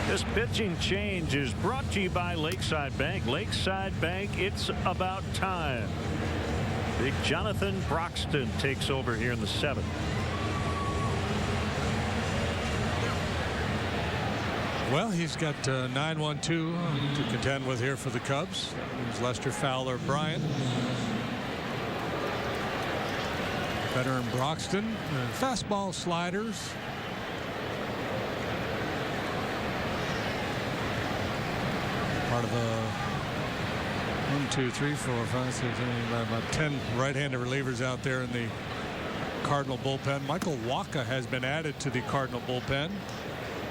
This pitching change is brought to you by Lakeside Bank. Lakeside Bank, it's about time. Big Jonathan Broxton takes over here in the 7th. Well, he's got 9-1-2 to contend with here for the Cubs. There's Lester, Fowler, Bryant. Veteran Broxton. Fastball, sliders. Part of a 1, 2, 3, 4, 5, 6, 7, about 10 right-handed relievers out there in the Cardinal bullpen. Michael Wacha has been added to the Cardinal bullpen.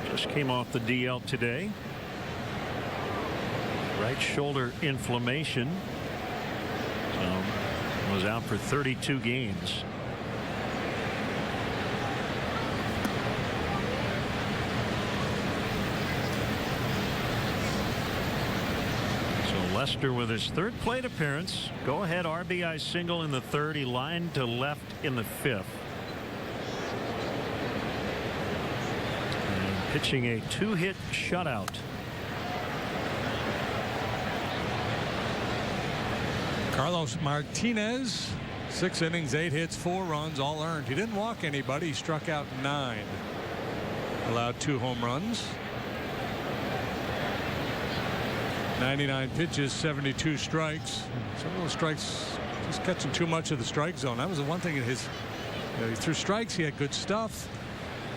Just came off the DL today. Right shoulder inflammation. Was out for 32 games. So Lester with his 3rd plate appearance. Go ahead RBI single in the 3rd. He lined to left in the 5th. Pitching a 2-hit shutout. Carlos Martinez, 6 innings, 8 hits, 4 runs, all earned. He didn't walk anybody. He struck out 9. Allowed 2 home runs. 99 pitches, 72 strikes. Some of those strikes just catching too much of the strike zone. That was the one thing in his. He threw strikes. He had good stuff.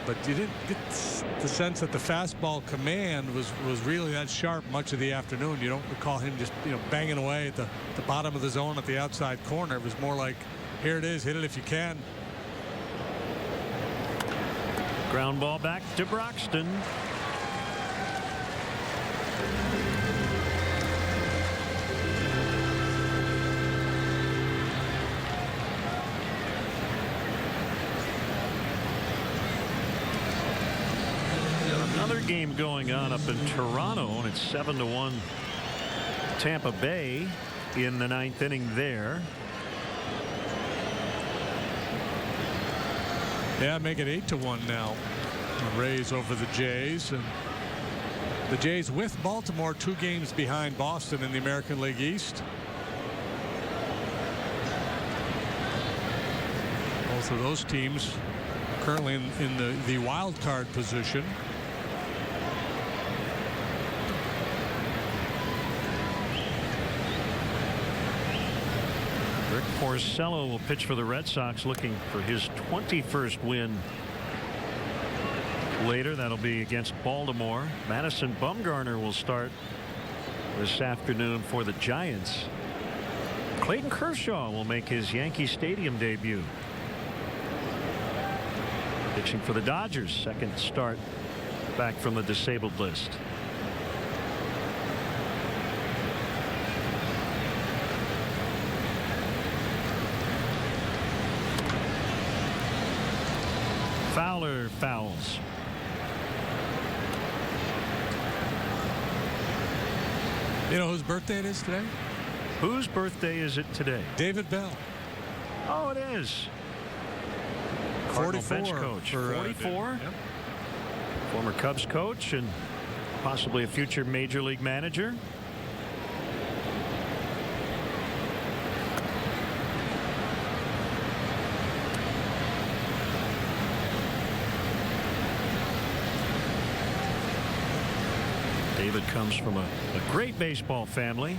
But you didn't get the sense that the fastball command was really that sharp much of the afternoon. You don't recall him just banging away at the bottom of the zone at the outside corner. It was more like, here it is, hit it if you can. Ground ball back to Broxton. Another game going on up in Toronto, and it's 7-1 Tampa Bay in the 9th inning there. Yeah, make it 8-1 now. The Rays over the Jays, and the Jays with Baltimore 2 games behind Boston in the American League East. Both of those teams currently in the wild card position. Rick Porcello will pitch for the Red Sox, looking for his 21st win. Later, that'll be against Baltimore. Madison Bumgarner will start this afternoon for the Giants. Clayton Kershaw will make his Yankee Stadium debut. Pitching for the Dodgers, 2nd start back from the disabled list. Fowler fouls. You know whose birthday it is today? Whose birthday is it today? David Bell. Oh, it is. Cardinal 44 bench coach. for 44. Yep. Former Cubs coach and possibly a future major league manager. David comes from a great baseball family.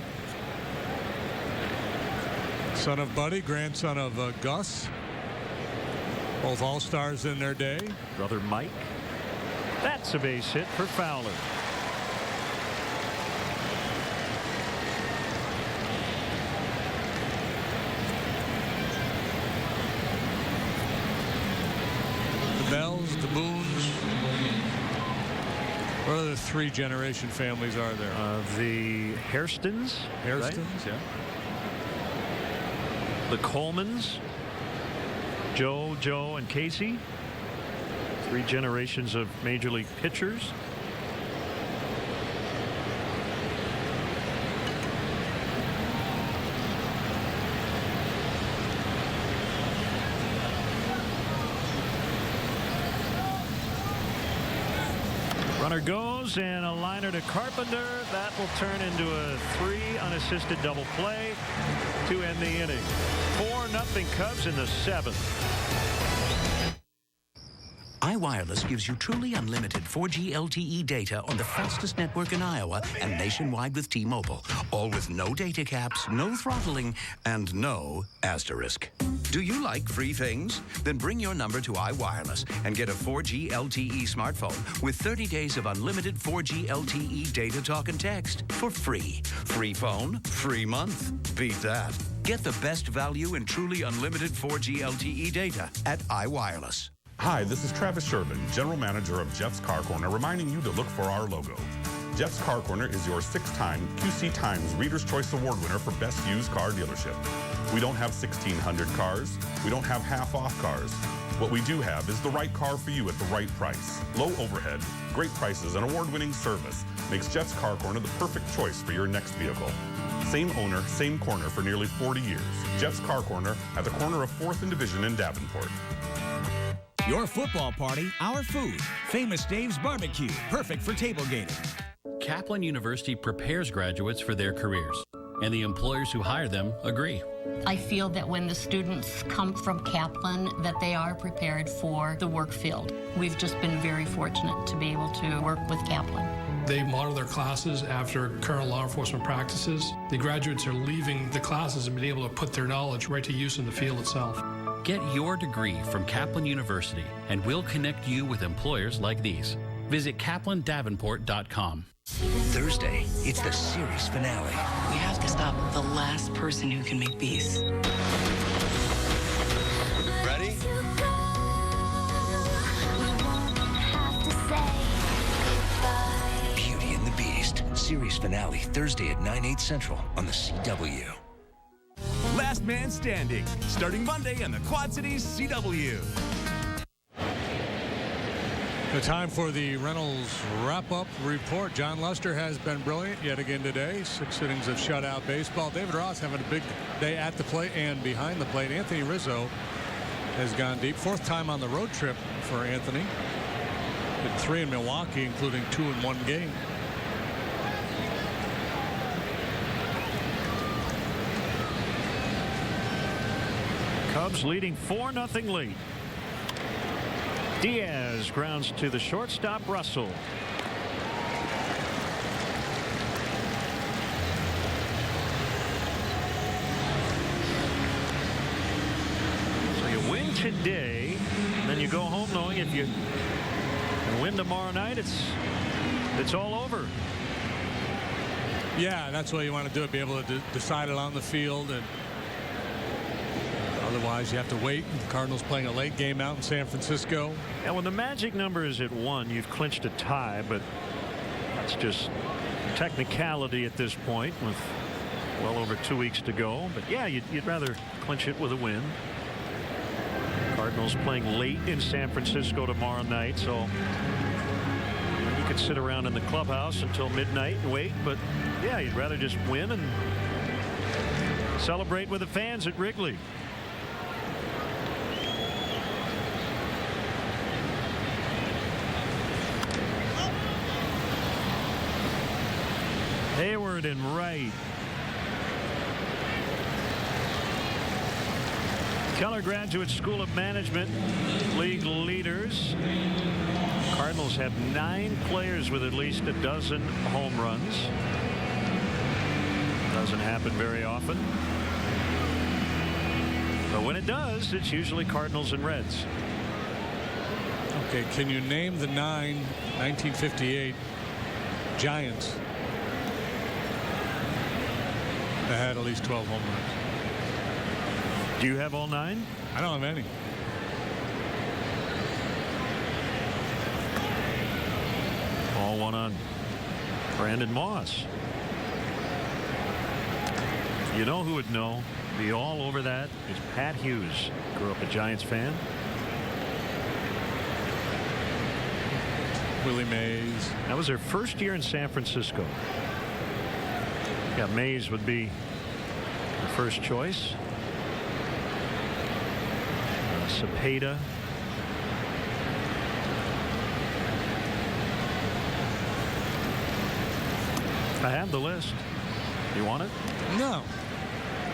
Son of Buddy, grandson of Gus. Both all-stars in their day. Brother Mike. That's a base hit for Fowler. The Bells, the Boons. What other 3-generation families are there? The Hairstons. Hairstons, right? yeah. The Colemans. Joe, and Casey. 3 generations of major league pitchers. Runner goes, and a liner to Carpenter. That will turn into a 3 unassisted double play to end the inning. 4-0 Cubs in the 7th. iWireless gives you truly unlimited 4G LTE data on the fastest network in Iowa and nationwide with T-Mobile. All with no data caps, no throttling, and no asterisk. Do you like free things? Then bring your number to iWireless and get a 4G LTE smartphone with 30 days of unlimited 4G LTE data, talk, and text for free. Free phone, free month. Beat that. Get the best value in truly unlimited 4G LTE data at iWireless. Hi, this is Travis Shervin, General Manager of Jeff's Car Corner, reminding you to look for our logo. Jeff's Car Corner is your 6-time QC Times Reader's Choice Award winner for Best Used Car Dealership. We don't have 1,600 cars. We don't have half-off cars. What we do have is the right car for you at the right price. Low overhead, great prices, and award-winning service makes Jeff's Car Corner the perfect choice for your next vehicle. Same owner, same corner for nearly 40 years. Jeff's Car Corner at the corner of 4th and Division in Davenport. Your football party, our food. Famous Dave's Barbecue, perfect for tailgating. Kaplan University prepares graduates for their careers, and the employers who hire them agree. I feel that when the students come from Kaplan, that they are prepared for the work field. We've just been very fortunate to be able to work with Kaplan. They model their classes after current law enforcement practices. The graduates are leaving the classes and being able to put their knowledge right to use in the field itself. Get your degree from Kaplan University, and we'll connect you with employers like these. Visit kaplandavenport.com. Thursday, it's the series finale. We have to stop the last person who can make peace. Ready? Beauty and the Beast, series finale, Thursday at 9/8 Central on the CW. Last Man Standing, starting Monday on the Quad Cities CW. The time for the Reynolds wrap-up report. John Lester has been brilliant yet again today. 6 innings of shutout baseball. David Ross having a big day at the plate and behind the plate. Anthony Rizzo has gone deep. 4th time on the road trip for Anthony. Did 3 in Milwaukee, including 2 in 1 game. Cubs leading 4-0 lead. Diaz grounds to the shortstop, Russell. So you win today, then you go home knowing if you can win tomorrow night, it's all over. Yeah, that's what you want to do, be able to decide it on the field. And otherwise, you have to wait. The Cardinals playing a late game out in San Francisco. And when the magic number is at 1, you've clinched a tie, but that's just technicality at this point with well over 2 weeks to go. But yeah, you'd rather clinch it with a win. Cardinals playing late in San Francisco tomorrow night, so you could sit around in the clubhouse until midnight and wait. But yeah, you'd rather just win and celebrate with the fans at Wrigley. Hayward and Wright. Keller Graduate School of Management league leaders. Cardinals have 9 players with at least a dozen home runs. Doesn't happen very often. But when it does, it's usually Cardinals and Reds. Okay, can you name the 9 1958 Giants that had at least 12 home runs? Do you have all 9? I don't have any. All one on Brandon Moss. You know who would know, be all over that, is Pat Hughes. Grew up a Giants fan. Willie Mays. That was their first year in San Francisco. Yeah, Mays would be the first choice. Cepeda. I have the list. You want it? No.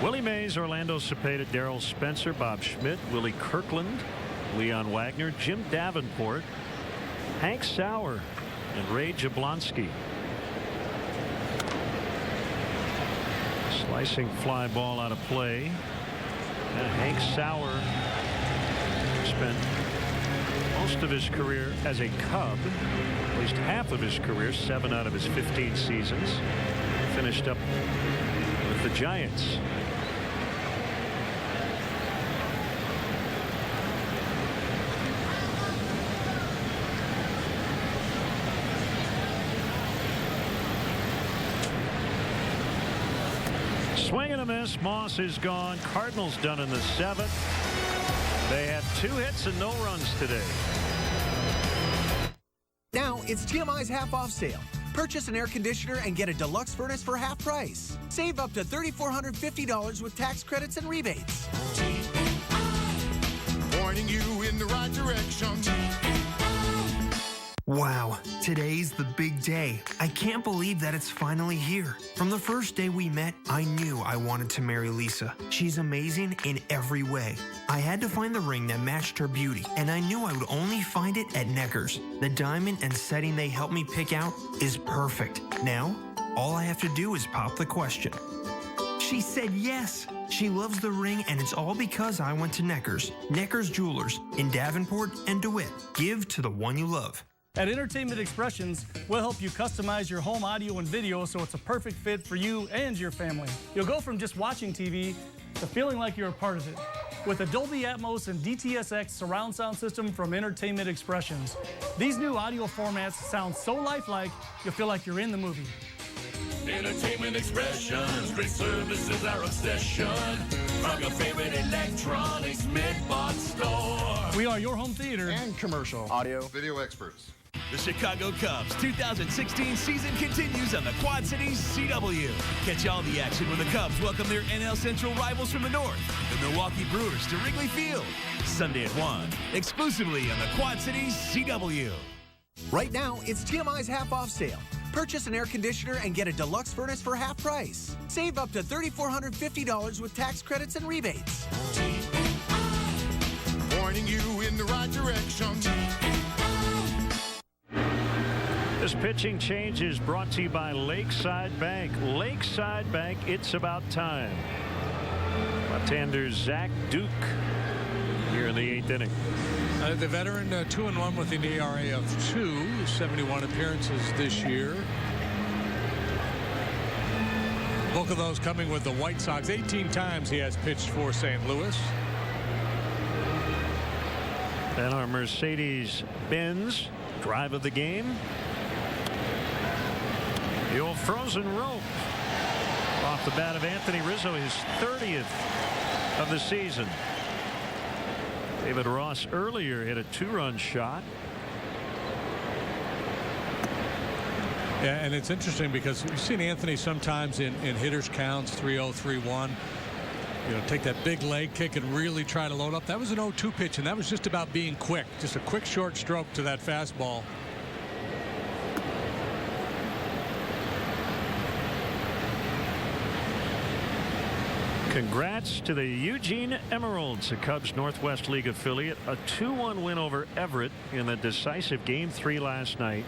Willie Mays, Orlando Cepeda, Darrell Spencer, Bob Schmidt, Willie Kirkland, Leon Wagner, Jim Davenport, Hank Sauer, and Ray Jablonski. Slicing fly ball out of play. And Hank Sauer spent most of his career as a Cub, at least half of his career, 7 out of his 15 seasons. Finished up with the Giants. Swing and a miss. Moss is gone. Cardinals done in the 7th. They have 2 hits and no runs today. Now it's TMI's half-off sale. Purchase an air conditioner and get a deluxe furnace for half price. Save up to $3,450 with tax credits and rebates. Pointing you in the right direction. Wow, today's the big day. I can't believe that it's finally here. From the first day we met, I knew I wanted to marry Lisa. She's amazing in every way. I had to find the ring that matched her beauty, and I knew I would only find it at Necker's. The diamond and setting they helped me pick out is perfect. Now, all I have to do is pop the question. She said yes. She loves the ring, and it's all because I went to Necker's. Necker's Jewelers in Davenport and DeWitt. Give to the one you love. At Entertainment Expressions, we'll help you customize your home audio and video so it's a perfect fit for you and your family. You'll go from just watching TV to feeling like you're a part of it. With a Dolby Atmos and DTSX surround sound system from Entertainment Expressions. These new audio formats sound so lifelike, you'll feel like you're in the movie. Entertainment Expressions, great services, our obsession. From your favorite electronics mid-box store. We are your home theater and commercial audio video experts. The Chicago Cubs 2016 season continues on the Quad Cities CW. Catch all the action when the Cubs welcome their NL Central rivals from the north, the Milwaukee Brewers, to Wrigley Field. Sunday at 1, exclusively on the Quad Cities CW. Right now, it's TMI's half-off sale. Purchase an air conditioner and get a deluxe furnace for half price. Save up to $3,450 with tax credits and rebates. Pointing you in the right direction. This pitching change is brought to you by Lakeside Bank. Lakeside Bank, it's about time. Left-hander Zach Duke here in the 8th inning. The veteran 2-1 with an ERA of 2, 71 appearances this year. Both of those coming with the White Sox. 18 times he has pitched for St. Louis. And our Mercedes-Benz drive of the game. The old frozen rope off the bat of Anthony Rizzo, his 30th of the season. David Ross earlier hit a 2-run shot. Yeah, and it's interesting because you've seen Anthony sometimes in hitters counts, 3-0, 3-1. You know, take that big leg kick and really try to load up. That was an 0-2 pitch, and that was just about being quick. Just a quick short stroke to that fastball. Congrats to the Eugene Emeralds, a Cubs Northwest League affiliate. A 2-1 win over Everett in the decisive Game 3 last night.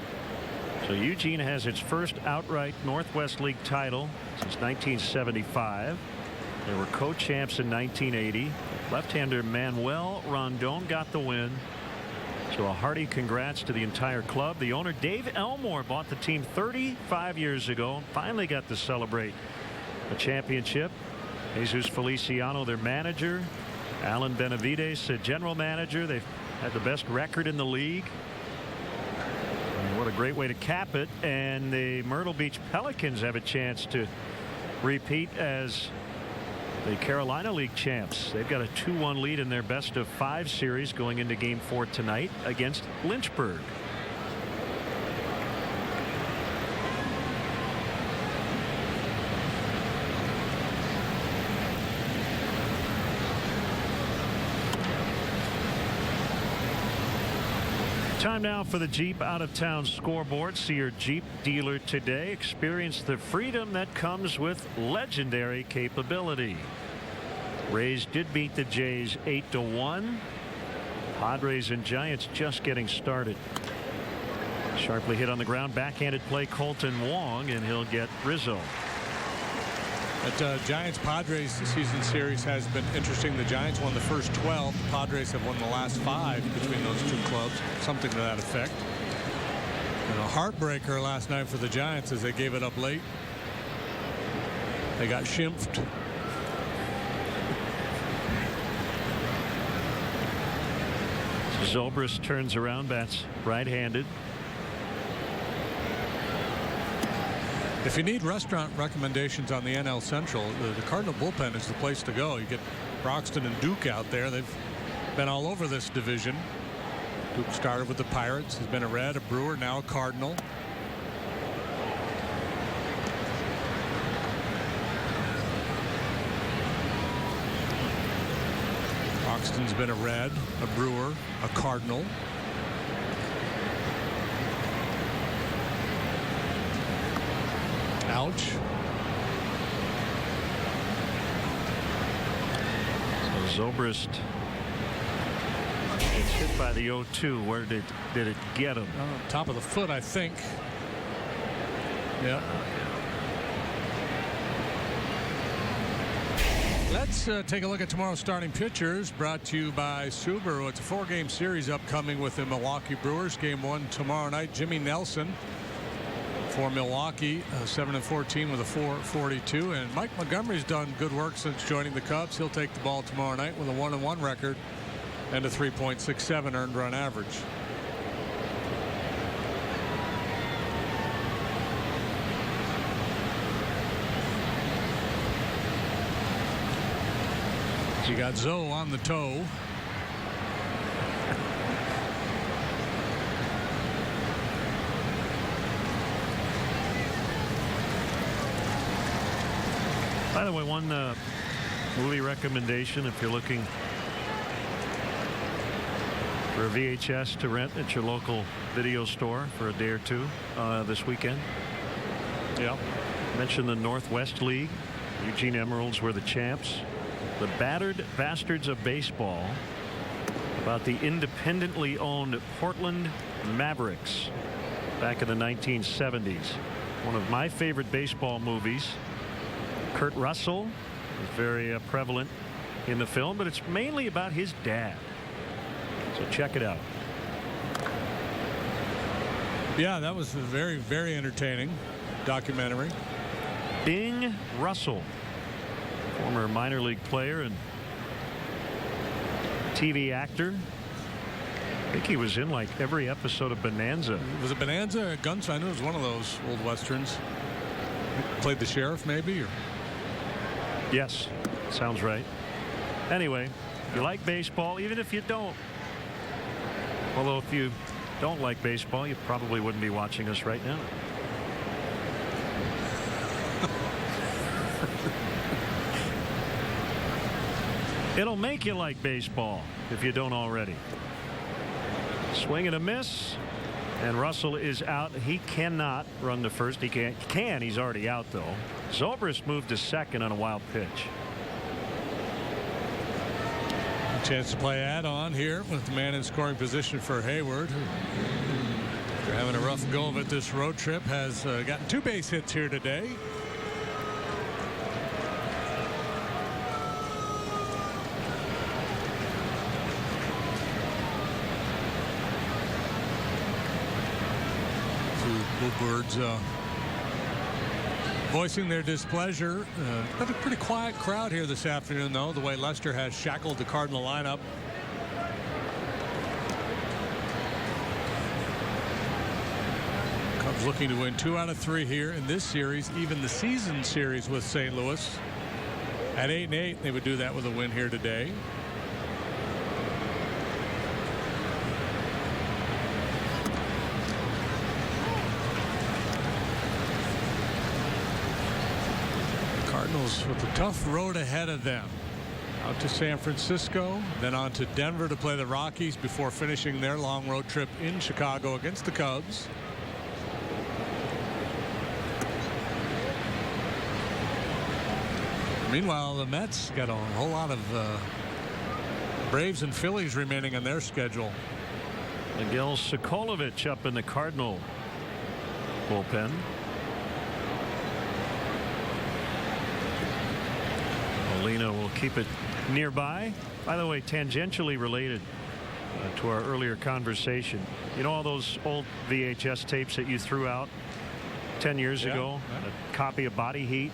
So Eugene has its first outright Northwest League title since 1975. They were co-champs in 1980. Left-hander Manuel Rondon got the win. So a hearty congrats to the entire club. The owner, Dave Elmore, bought the team 35 years ago. Finally got to celebrate a championship. Jesus Feliciano, their manager. Alan Benavides, general manager. They've had the best record in the league. And what a great way to cap it. And the Myrtle Beach Pelicans have a chance to repeat as the Carolina League champs. They've got a 2-1 lead in their best-of-5 series going into Game 4 tonight against Lynchburg. Time now for the Jeep out-of-town scoreboard. See your Jeep dealer today. Experience the freedom that comes with legendary capability. Rays did beat the Jays 8-1. Padres and Giants just getting started. Sharply hit on the ground. Backhanded play, Colton Wong, and he'll get Rizzo. That Giants-Padres season series has been interesting. The Giants won the first 12. The Padres have won the last 5 between those two clubs. Something to that effect. And a heartbreaker last night for the Giants as they gave it up late. They got shimped. Zobrist turns around, bats right-handed. If you need restaurant recommendations on the NL Central, the Cardinal bullpen is the place to go. You get Broxton and Duke out there. They've been all over this division. Duke started with the Pirates. He's been a Red, a Brewer, now a Cardinal. Broxton's been a Red, a Brewer, a Cardinal. Ouch. So Zobrist gets hit by the 0-2. Where did it get him? Top of the foot, I think. Yeah. Let's take a look at tomorrow's starting pitchers, brought to you by Subaru. It's a 4-game series upcoming with the Milwaukee Brewers. Game 1 tomorrow night. Jimmy Nelson for Milwaukee, 7-14 with a 4.42, and Mike Montgomery's done good work since joining the Cubs. He'll take the ball tomorrow night with a 1-1 record and a 3.67 earned run average. You got Zoe on the toe. By the way, one movie recommendation if you're looking for a VHS to rent at your local video store for a day or two this weekend. Yeah. Mentioned the Northwest League. Eugene Emeralds were the champs. The Battered Bastards of Baseball, about the independently owned Portland Mavericks back in the 1970s. One of my favorite baseball movies. Kurt Russell is very prevalent in the film, but it's mainly about his dad. So check it out. Yeah, that was a very, very entertaining documentary. Bing Russell, former minor league player and TV actor. I think he was in like every episode of Bonanza. Was it Bonanza? Gunsmoke? I knew it was one of those old westerns. Played the sheriff, maybe? Or? Yes, sounds right. Anyway, if you like baseball, even if you don't, although if you don't like baseball, you probably wouldn't be watching us right now. It'll make you like baseball if you don't already. Swing and a miss, and Russell is out. He cannot run to first. He can. He's already out though. Zobrist moved to second on a wild pitch. A chance to play add-on here with the man in scoring position for Hayward. After having a rough go of it this road trip, has gotten 2 base hits here today. Bluebirds voicing their displeasure. Got a pretty quiet crowd here this afternoon, though, the way Lester has shackled the Cardinal lineup. Cubs looking to win 2 out of 3 here in this series, even the season series with St. Louis. At 8-8, they would do that with a win here today. Cardinals with a tough road ahead of them. Out to San Francisco, then on to Denver to play the Rockies before finishing their long road trip in Chicago against the Cubs. Meanwhile, the Mets got a whole lot of Braves and Phillies remaining on their schedule. Miguel Sokolovic up in the Cardinal bullpen. Molina will keep it nearby. By the way, tangentially related to our earlier conversation. You know all those old VHS tapes that you threw out 10 years ago? A copy of Body Heat?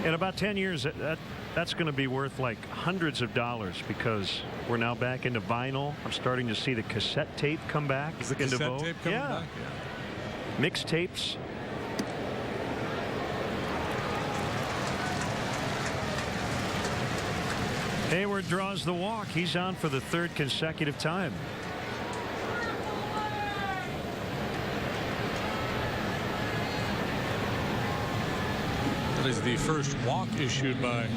In about 10 years, that's going to be worth like hundreds of dollars because we're now back into vinyl. I'm starting to see the cassette tape come back into vogue. Tape coming back? Mixed tapes. Hayward draws the walk. He's on for the third consecutive time. That is the first walk issued by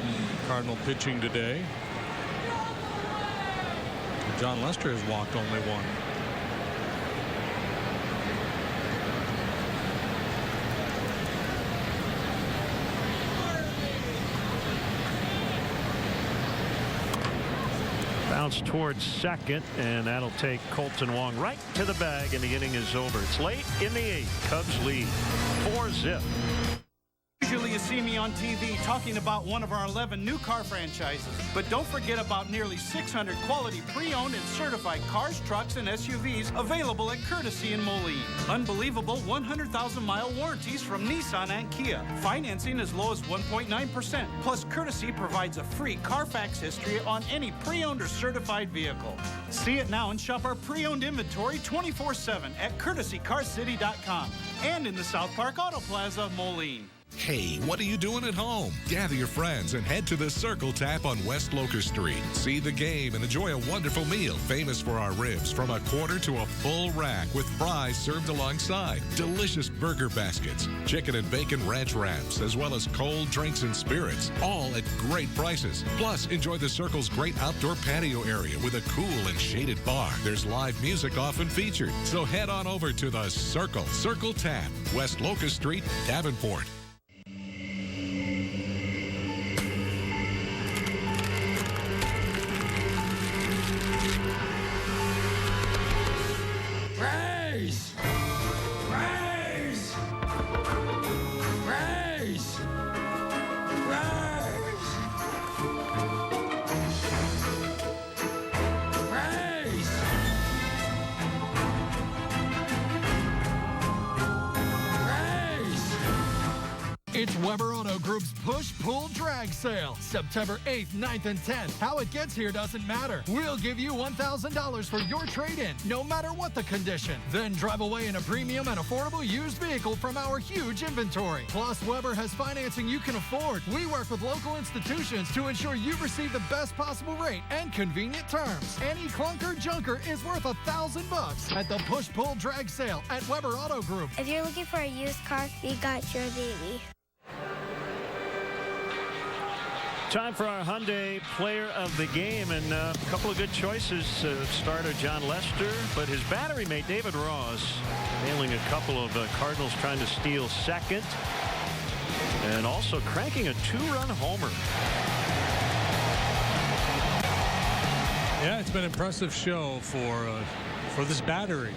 Cardinal pitching today. John Lester has walked only one. Bounce towards second, and that'll take Colton Wong right to the bag, and the inning is over. It's late in the 8th. Cubs lead 4-zip. Usually you see me on TV talking about one of our 11 new car franchises. But don't forget about nearly 600 quality pre-owned and certified cars, trucks, and SUVs available at Courtesy in Moline. Unbelievable 100,000-mile warranties from Nissan and Kia. Financing as low as 1.9%. Plus, Courtesy provides a free Carfax history on any pre-owned or certified vehicle. See it now and shop our pre-owned inventory 24/7 at CourtesyCarCity.com and in the South Park Auto Plaza, Moline. Hey, what are you doing at home? Gather your friends and head to the Circle Tap on West Locust Street. See the game and enjoy a wonderful meal famous for our ribs from a quarter to a full rack with fries served alongside. Delicious burger baskets, chicken and bacon ranch wraps, as well as cold drinks and spirits, all at great prices. Plus, enjoy the Circle's great outdoor patio area with a cool and shaded bar. There's live music often featured. So head on over to the Circle Tap, West Locust Street, Davenport. Raise! Raise! Raise! Raise! Raise! Raise! It's Weber Auto Group's push-pull-drag sale, September 8th, 9th, and 10th. How it gets here doesn't matter. We'll give you $1,000 for your trade-in, no matter what the condition. Then drive away in a premium and affordable used vehicle from our huge inventory. Plus, Weber has financing you can afford. We work with local institutions to ensure you receive the best possible rate and convenient terms. Any clunker junker is worth $1,000 at the push-pull-drag sale at Weber Auto Group. If you're looking for a used car, we got your baby. Time for our Hyundai Player of the Game, and a couple of good choices. Starter John Lester, but his battery mate David Ross nailing a couple of Cardinals trying to steal second, and also cranking a 2-run homer. Yeah, it's been an impressive show for this battery.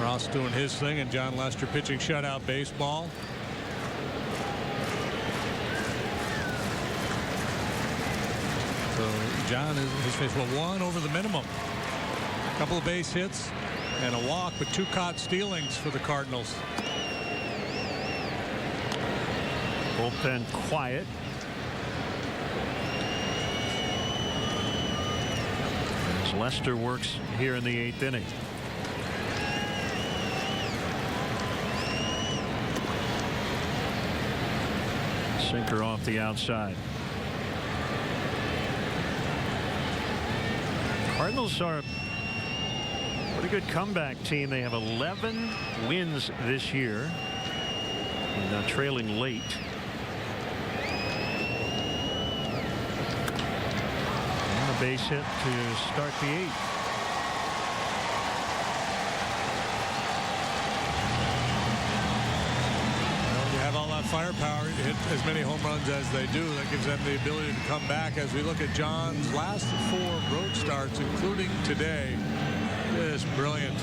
Ross doing his thing and John Lester pitching shutout baseball. So John has faced one over the minimum. A couple of base hits and a walk, but 2 caught stealings for the Cardinals. Bullpen quiet. As Lester works here in the 8th inning. Sinker off the outside. Cardinals are a pretty good comeback team. They have 11 wins this year, and trailing late. A base hit to start the 8th. You have all that firepower, you hit as many home runs as they do. That gives them the ability to come back. As we look at John's last 4 road starts, including today, just brilliant.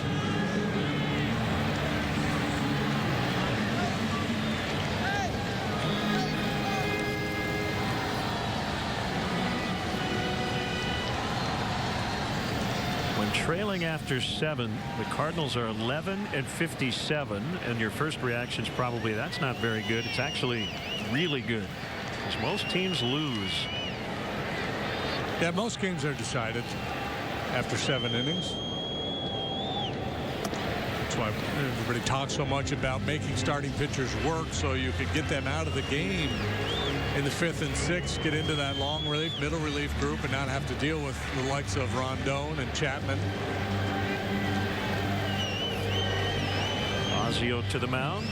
Trailing after 7, the Cardinals are 11-57, and your first reaction is probably that's not very good. It's actually really good, because most teams lose. Yeah, most games are decided after 7 innings. That's why everybody talks so much about making starting pitchers work so you could get them out of the game in the 5th and 6th, get into that long relief, middle relief group, and not have to deal with the likes of Rondon and Chapman. Ozzie to the mound.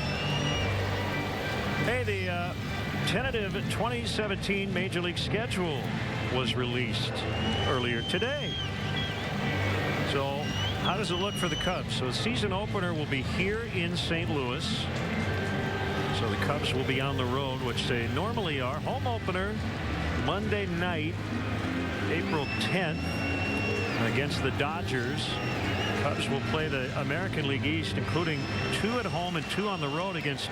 Hey, the tentative 2017 Major League schedule was released earlier today. So how does it look for the Cubs? So the season opener will be here in St. Louis. So the Cubs will be on the road, which they normally are. Home opener Monday night, April 10th, against the Dodgers. Cubs will play the American League East, including 2 at home and 2 on the road against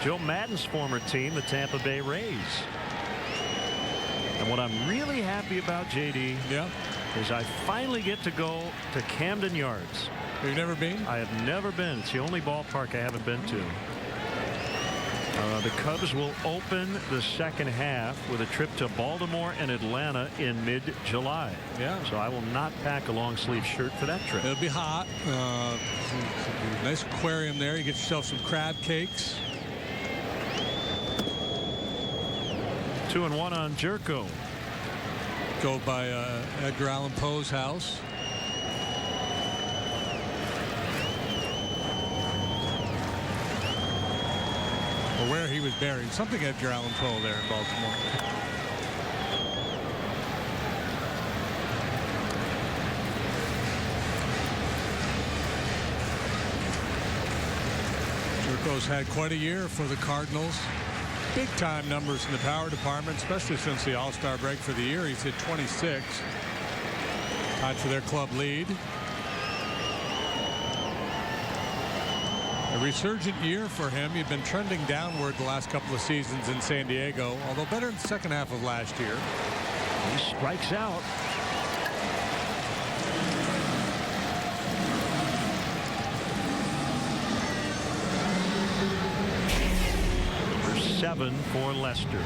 Joe Maddon's former team, the Tampa Bay Rays. And what I'm really happy about, JD, is I finally get to go to Camden Yards. You've never been? I have never been. It's the only ballpark I haven't been to. The Cubs will open the second half with a trip to Baltimore and Atlanta in mid-July. Yeah. So I will not pack a long sleeve shirt for that trip. It'll be hot. Nice aquarium there. You get yourself some crab cakes. 2-1 on Jerko. Go by Edgar Allan Poe's house. Or where he was buried. Something Edgar Allan Poe there in Baltimore. Jerko's had quite a year for the Cardinals. Big time numbers in the power department, especially since the All-Star break for the year. He's hit 26. Tied for their club lead. A resurgent year for him. He'd been trending downward the last couple of seasons in San Diego, although better in the second half of last year. He strikes out. Number 7 for Lester.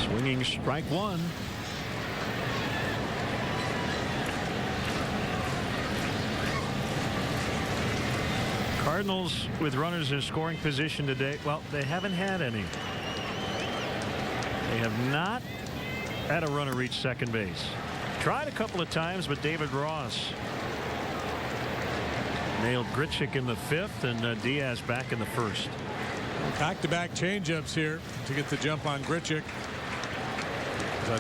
Swinging strike 1. Cardinals with runners in scoring position today. Well, they haven't had any. They have not had a runner reach second base. Tried a couple of times, but David Ross nailed Grichuk in the 5th and Diaz back in the 1st. Back-to-back changeups here to get the jump on Grichuk.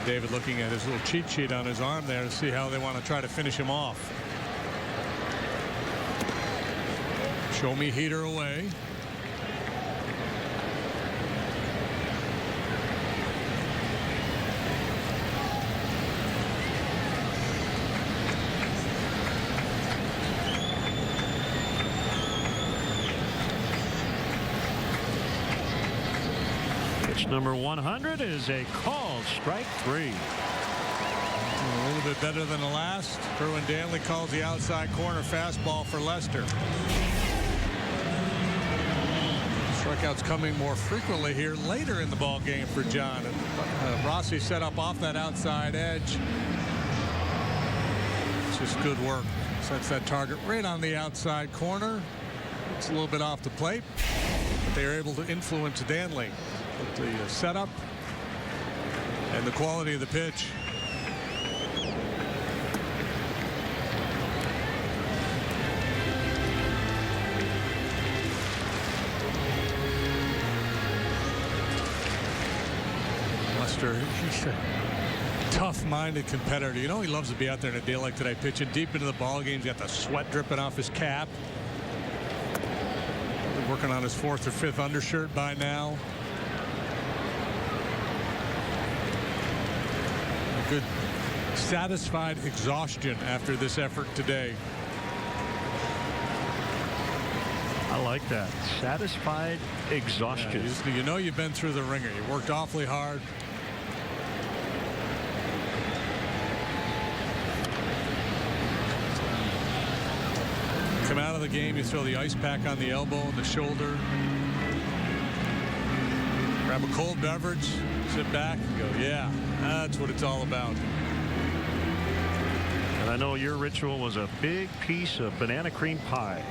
David looking at his little cheat sheet on his arm there to see how they want to try to finish him off. Show me heater away. Pitch number 100 is a called strike 3. A little bit better than the last. Kerwin Danley calls the outside corner fastball for Lester. Strikeouts coming more frequently here later in the ball game for John. And Rossi set up off that outside edge. It's just good work. Sets that target right on the outside corner. It's a little bit off the plate, but they are able to influence Danley with the setup and the quality of the pitch. Lester, he's a tough-minded competitor. You know he loves to be out there in a day like today, pitching deep into the ball game. He's got the sweat dripping off his cap. He's working on his 4th or 5th undershirt by now. A good satisfied exhaustion after this effort today. I like that. Satisfied exhaustion. Yeah, you know you've been through the ringer. You worked awfully hard. Come out of the game, you throw the ice pack on the elbow and the shoulder. Grab a cold beverage, sit back and go, yeah, that's what it's all about. And I know your ritual was a big piece of banana cream pie.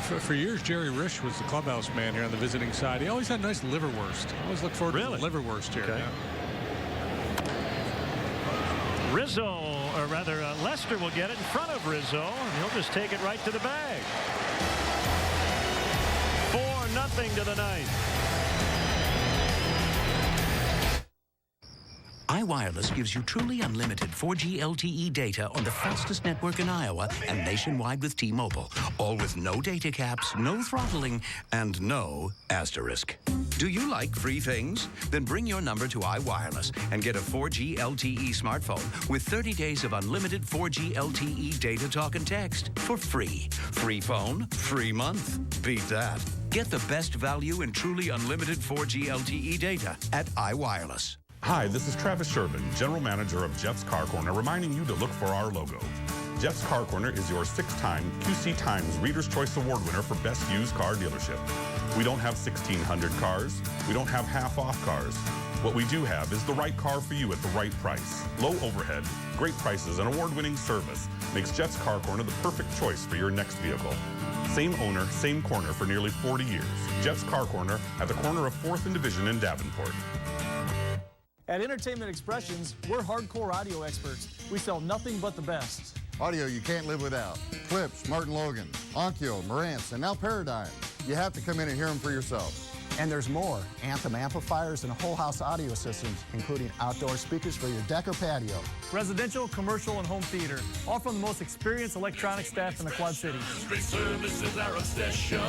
For years, Jerry Risch was the clubhouse man here on the visiting side. He always had nice liverwurst. I always look forward to the liverwurst here. Okay. Yeah. Rizzo, or rather Lester will get it in front of Rizzo, and he'll just take it right to the bag. 4-0 to the ninth. iWireless gives you truly unlimited 4G LTE data on the fastest network in Iowa and nationwide with T-Mobile. All with no data caps, no throttling, and no asterisk. Do you like free things? Then bring your number to iWireless and get a 4G LTE smartphone with 30 days of unlimited 4G LTE data, talk, and text for free. Free phone, free month. Beat that. Get the best value in truly unlimited 4G LTE data at iWireless. Hi, this is Travis Sherman, General Manager of Jeff's Car Corner, reminding you to look for our logo. Jeff's Car Corner is your 6-time QC Times Reader's Choice Award winner for Best Used Car Dealership. We don't have 1,600 cars. We don't have half-off cars. What we do have is the right car for you at the right price. Low overhead, great prices, and award-winning service makes Jeff's Car Corner the perfect choice for your next vehicle. Same owner, same corner for nearly 40 years. Jeff's Car Corner at the corner of 4th and Division in Davenport. At Entertainment Expressions, we're hardcore audio experts. We sell nothing but the best. Audio you can't live without. Clips, Martin Logan, Onkyo, Marantz, and now Paradigm. You have to come in and hear them for yourself. And there's more. Anthem amplifiers and whole house audio systems, including outdoor speakers for your deck or patio. Residential, commercial, and home theater. All from the most experienced electronic staff in the Quad Cities. Service is our obsession.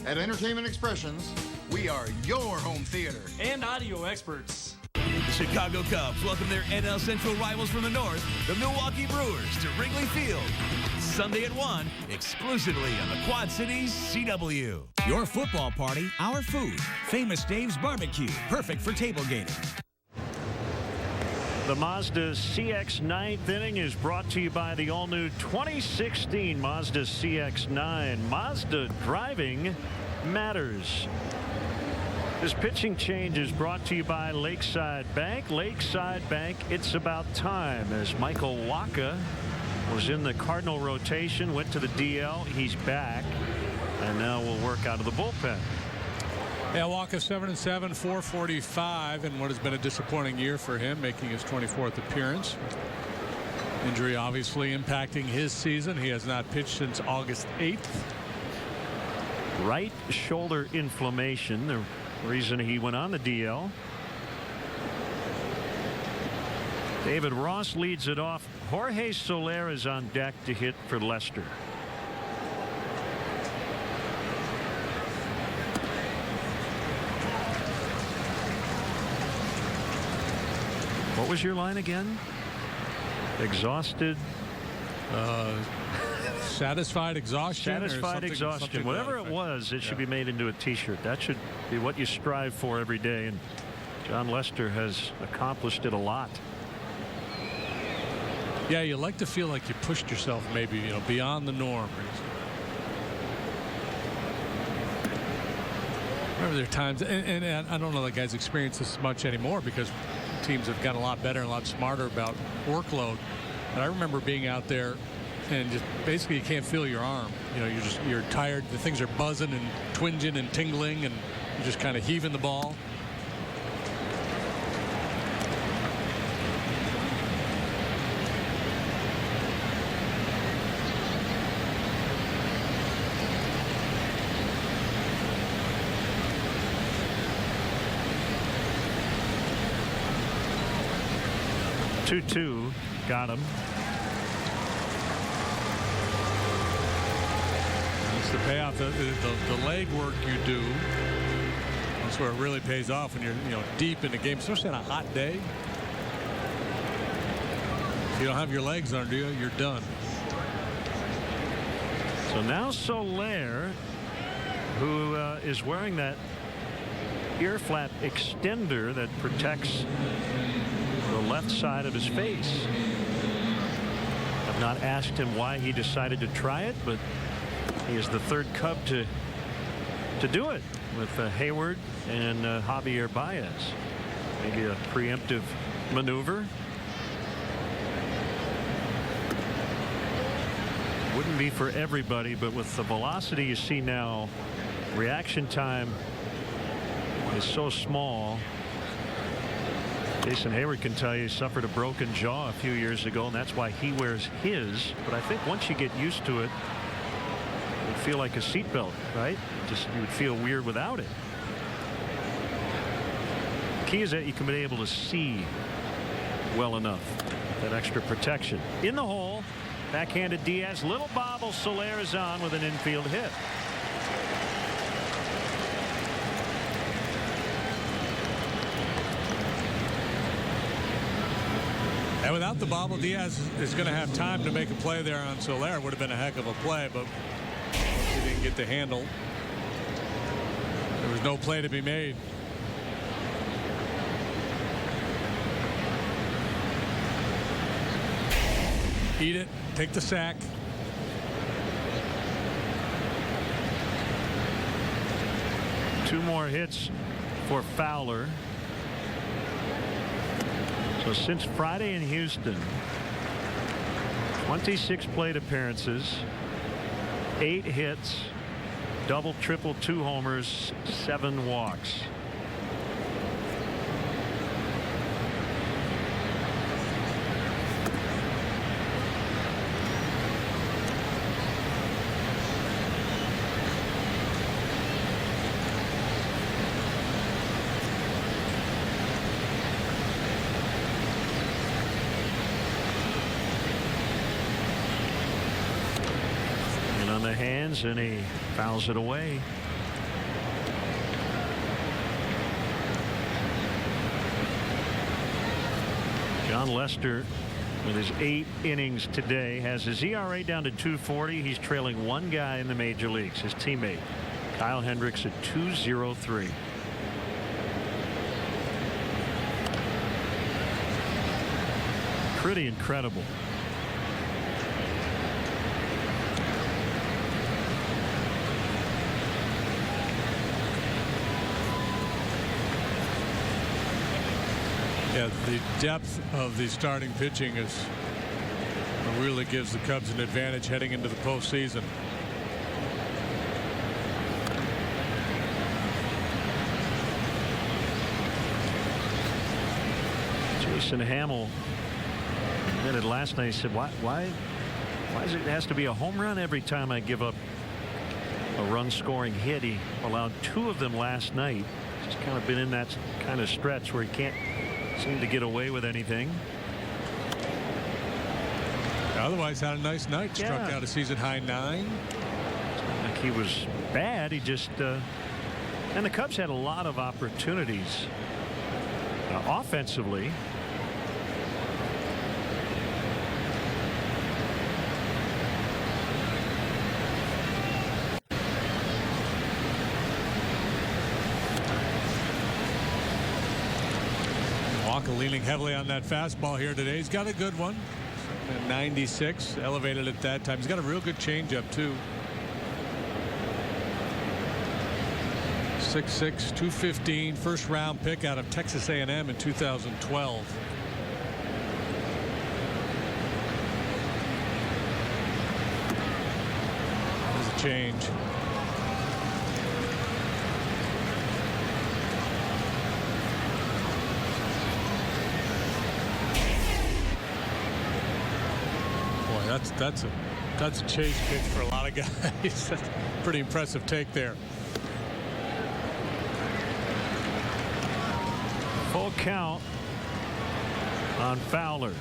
At Entertainment Expressions, we are your home theater. And audio experts. The Chicago Cubs welcome their NL Central rivals from the north, the Milwaukee Brewers, to Wrigley Field. Sunday at 1, exclusively on the Quad Cities CW. Your football party, our food. Famous Dave's Barbecue, perfect for tailgating. The Mazda CX 9th inning is brought to you by the all-new 2016 Mazda CX-9. Mazda, driving matters. This pitching change is brought to you by Lakeside Bank. Lakeside Bank, it's about time, as Michael Wacha was in the Cardinal rotation, went to the DL. He's back, and now will work out of the bullpen. Yeah, Wacha 7-7, 445, and what has been a disappointing year for him, making his 24th appearance. Injury obviously impacting his season. He has not pitched since August 8th. Right shoulder inflammation, the reason he went on the DL. David Ross leads it off. Jorge Soler is on deck to hit for Lester. What was your line again? Exhausted. Satisfied exhaustion. Satisfied exhaustion. Whatever it was, it should be made into a T-shirt. That should be what you strive for every day. And John Lester has accomplished it a lot. Yeah, you like to feel like you pushed yourself maybe, beyond the norm. Remember there are times, and I don't know that guys experience this much anymore because teams have gotten a lot better and a lot smarter about workload. But I remember being out there and just basically you can't feel your arm. You know, you're tired. The things are buzzing and twinging and tingling, and you're just kind of heaving the ball. Two got him. That's the payoff. The leg work you do. That's where it really pays off when you're deep in the game, especially on a hot day. If you don't have your legs under you, you're done. So now Soler, who is wearing that ear flap extender that protects the left side of his face. I've not asked him why he decided to try it, but he is the third Cub to do it with Hayward and Javier Baez. Maybe a preemptive maneuver. Wouldn't be for everybody, but with the velocity you see now, reaction time is so small. Jason Hayward can tell you he suffered a broken jaw a few years ago, and that's why he wears his. But I think once you get used to it, it would feel like a seatbelt, right? Just you would feel weird without it. The key is that you can be able to see well enough. That extra protection. In the hole, backhanded Diaz, little bobble. Soler is on with an infield hit. And without the bobble, Diaz is going to have time to make a play there on Soler. It would have been a heck of a play, but he didn't get the handle. There was no play to be made. Eat it. Take the sack. Two more hits for Fowler. So since Friday in Houston, 26 plate appearances, 8 hits, double, triple, 2 homers, 7 walks. And he fouls it away. John Lester, with his 8 innings today, has his ERA down to 2.40. He's trailing one guy in the major leagues, his teammate Kyle Hendricks, at 2.03. Pretty incredible. Yeah, the depth of the starting pitching is really gives the Cubs an advantage heading into the postseason. Jason Hamill admitted last night, he said, why is it has to be a home run every time I give up a run scoring hit? He allowed 2 of them last night. Just kind of been in that kind of stretch where he can't seem to get away with anything. Otherwise had a nice night. Struck out a season high 9. Like he was bad. He just and the Cubs had a lot of opportunities offensively. Leaning heavily on that fastball here today. He's got a good one. 96, elevated at that time. He's got a real good changeup too. 6'6", 215, first round pick out of Texas A&M in 2012. change. Boy, that's a chase pitch for a lot of guys. That's a pretty impressive take there. Full count on Fowler.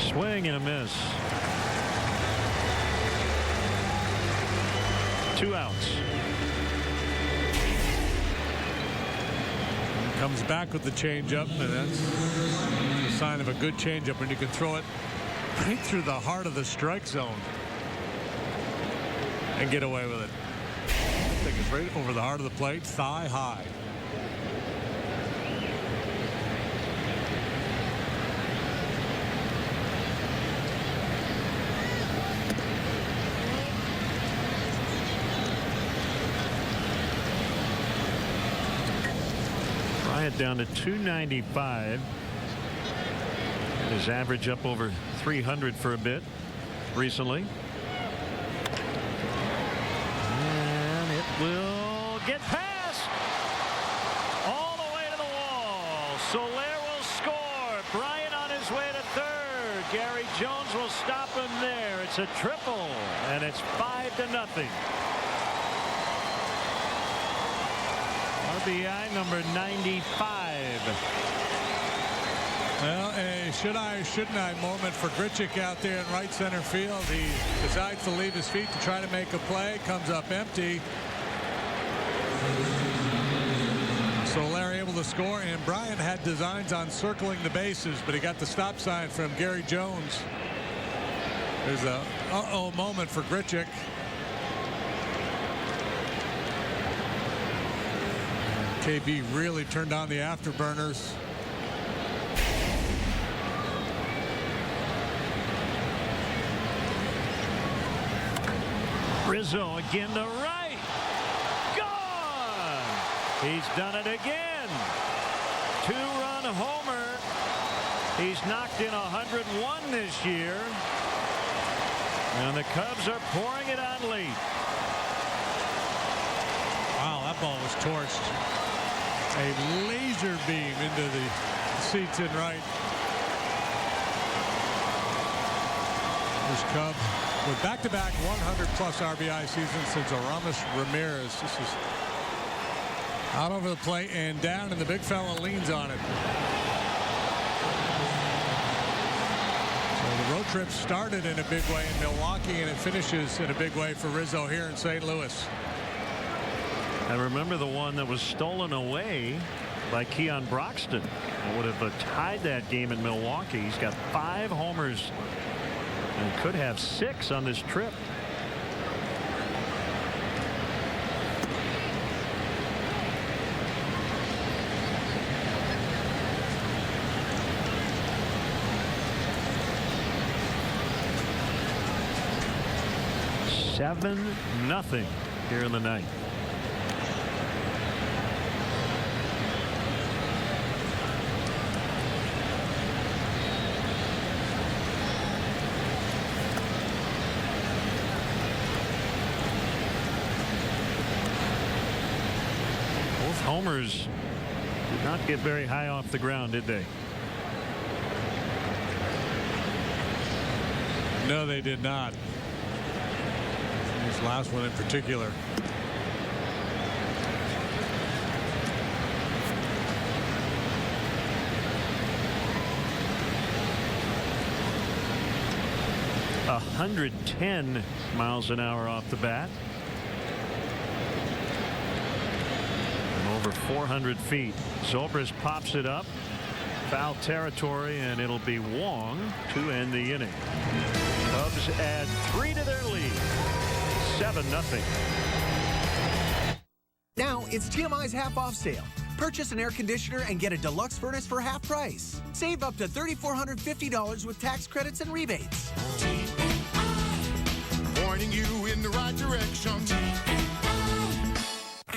Swing and a miss. 2 outs. Comes back with the changeup, and that's a sign of a good changeup when you can throw it right through the heart of the strike zone and get away with it. I think it's right over the heart of the plate, thigh high. Down to 295. His average up over 300 for a bit recently. And it will get past all the way to the wall. Soler will score. Bryant on his way to third. Gary Jones will stop him there. It's a triple, and it's 5-0. RBI number 95. Well, a should I, shouldn't I moment for Grichuk out there in right center field. He decides to leave his feet to try to make a play. Comes up empty. Soler able to score, and Bryant had designs on circling the bases, but he got the stop sign from Gary Jones. There's a uh-oh moment for Grichuk. KB really turned on the afterburners. Rizzo again to right. Gone. He's done it again. 2-run homer. He's knocked in 101 this year. And the Cubs are pouring it on late. Wow, that ball was torched. A laser beam into the seats in right. This Cub with back-to-back 100-plus RBI seasons since Aramis Ramirez. This is out over the plate and down, and the big fella leans on it. So the road trip started in a big way in Milwaukee, and it finishes in a big way for Rizzo here in St. Louis. I remember the one that was stolen away by Keon Broxton. It would have tied that game in Milwaukee. He's got 5 homers and could have 6 on this trip. $7-0 here in the ninth. Homers did not get very high off the ground, did they? No, they did not. This last one in particular. A 110 miles an hour off the bat. Over 400 feet. Zobrist pops it up. Foul territory, and it'll be Wong to end the inning. Cubs add 3 to their lead. 7-0. Now it's TMI's half-off sale. Purchase an air conditioner and get a deluxe furnace for half price. Save up to $3,450 with tax credits and rebates. Pointing you in the right direction.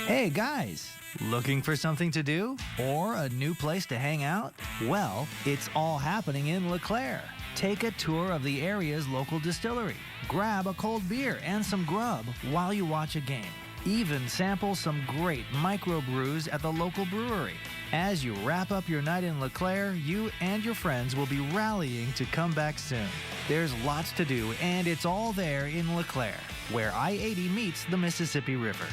Hey guys, looking for something to do or a new place to hang out? Well, it's all happening in LeClaire. Take a tour of the area's local distillery. Grab a cold beer and some grub while you watch a game. Even sample some great microbrews at the local brewery. As you wrap up your night in LeClaire, you and your friends will be rallying to come back soon. There's lots to do, and it's all there in LeClaire, where I-80 meets the Mississippi River.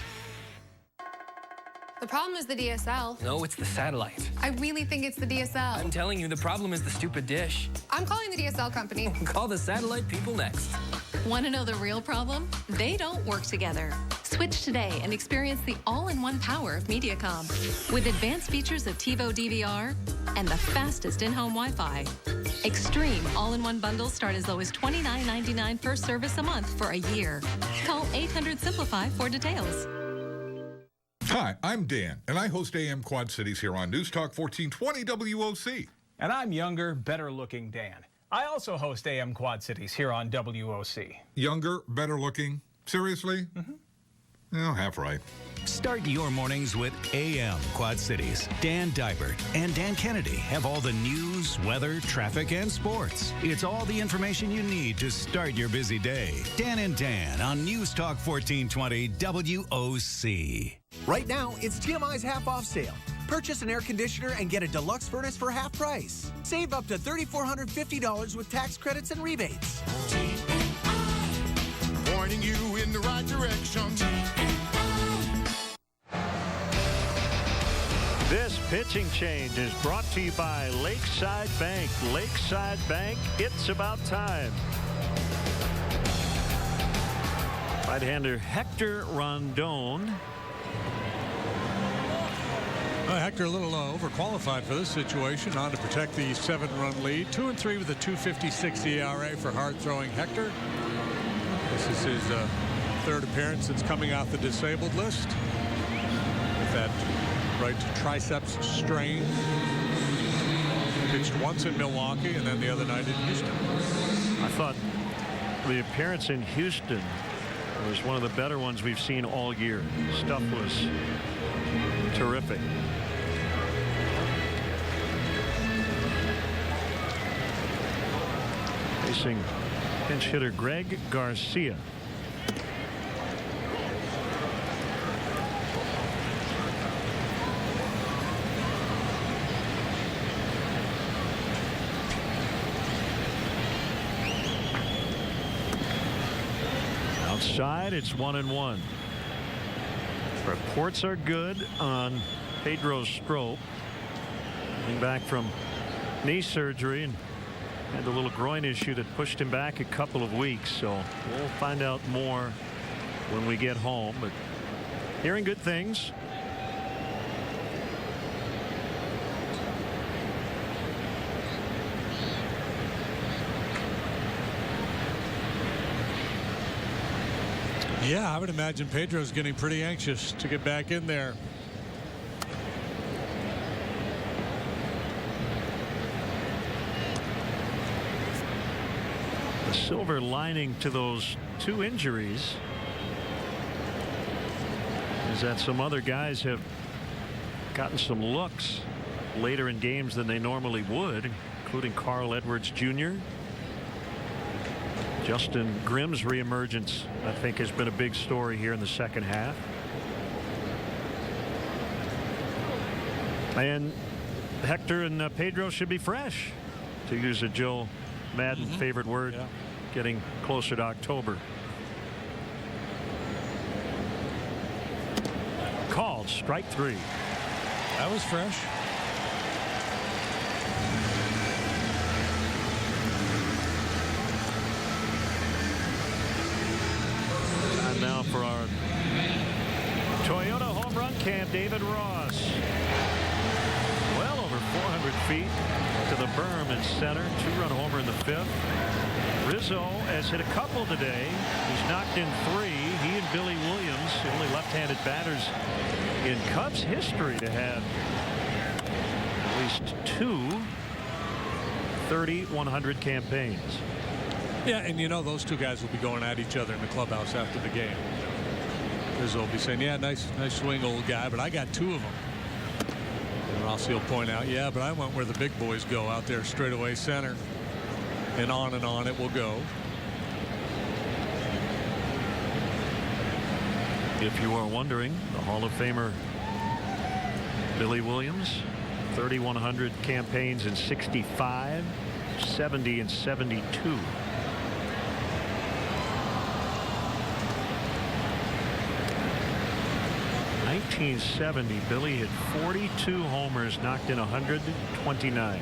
The problem is the DSL. No, it's the satellite. I really think it's the DSL. I'm telling you, the problem is the stupid dish. I'm calling the DSL company. Call the satellite people next. Want to know the real problem? They don't work together. Switch today and experience the all-in-one power of Mediacom. With advanced features of TiVo DVR and the fastest in-home Wi-Fi. Extreme all-in-one bundles start as low as $29.99 per service a month for a year. Call 800-SIMPLIFY for details. Hi, I'm Dan, and I host AM Quad Cities here on News Talk 1420 WOC. And I'm younger, better-looking Dan. I also host AM Quad Cities here on WOC. Younger, better looking? Seriously? Mm-hmm. Oh, half right. Start your mornings with AM Quad Cities. Dan Dybert and Dan Kennedy have all the news, weather, traffic, and sports. It's all the information you need to start your busy day. Dan and Dan on News Talk 1420 WOC. Right now, it's GMI's half-off sale. Purchase an air conditioner and get a deluxe furnace for half price. Save up to $3,450 with tax credits and rebates. Pointing you in the right direction. This pitching change is brought to you by Lakeside Bank. Lakeside Bank, it's about time. Right-hander Hector Rondon. Hector a little overqualified for this situation. On to protect the 7-run lead. 2-3 with a 2.56 ERA for hard-throwing Hector. This is his third appearance since coming off the disabled list with that right triceps strain. Pitched once in Milwaukee and then the other night in Houston. I thought the appearance in Houston was one of the better ones we've seen all year. Stuff was terrific. Facing pinch hitter Greg Garcia. Outside, it's 1-1. Reports are good on Pedro Strop. Coming back from knee surgery and had a little groin issue that pushed him back a couple of weeks. So we'll find out more when we get home. But hearing good things. Yeah, I would imagine Pedro's getting pretty anxious to get back in there. The silver lining to those two injuries is that some other guys have gotten some looks later in games than they normally would, including Carl Edwards Jr. Justin Grimm's reemergence, I think, has been a big story here in the second half. And Hector and Pedro should be fresh, to use a Joe Madden favorite word, getting closer to October. Called strike 3. That was fresh. Time now for our Toyota home run camp. David Ross. Well over 400 feet to the berm in center. 2-run homer in the 5th. Rizzo has hit a couple today. He's knocked in 3. He and Billy Williams, the only left-handed batters in Cubs history to have at least 2 30-100 campaigns. Yeah, and you know those two guys will be going at each other in the clubhouse after the game. Rizzo will be saying, yeah, nice swing, old guy, but I got 2 of them. And Rossi will point out, yeah, but I went where the big boys go, out there straightaway center. And on it will go. If you are wondering, the Hall of Famer Billy Williams, 3,100 campaigns in 65, 70 and 72. In 1970, Billy hit 42 homers, knocked in 129.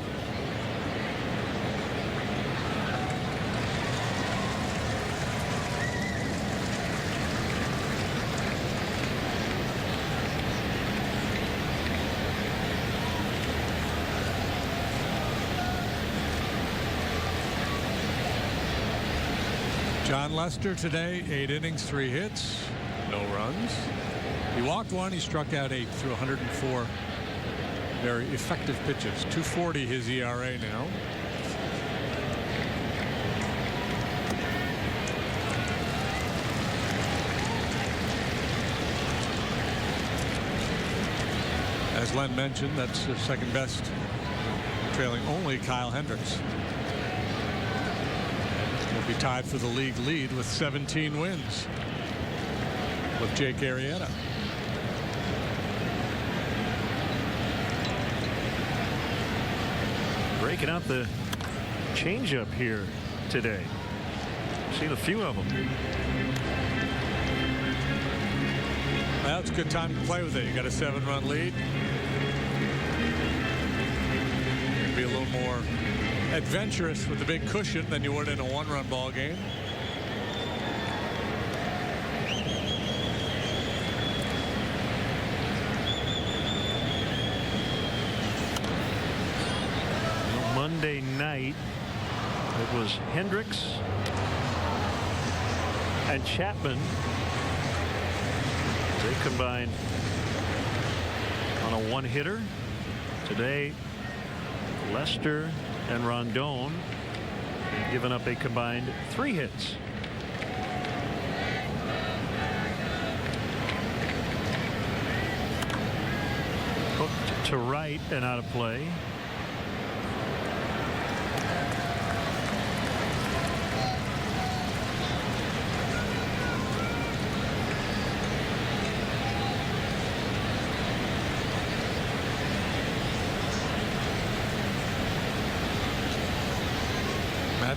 John Lester today, 8 innings, 3 hits, no runs. He walked 1, he struck out 8 through 104 very effective pitches. 2.40 his ERA now. As Len mentioned, that's the second best, trailing only Kyle Hendricks. Will be tied for the league lead with 17 wins with Jake Arrieta. Breaking out the changeup here today. Seen a few of them. Well, it's a good time to play with it. You got a 7-run lead. Be a little more adventurous with the big cushion than you would in a 1-run ball game. Monday night, it was Hendricks and Chapman. They combined on a 1-hitter. Today, Lester and Rondon have given up a combined 3 hits. Hooked to right and out of play.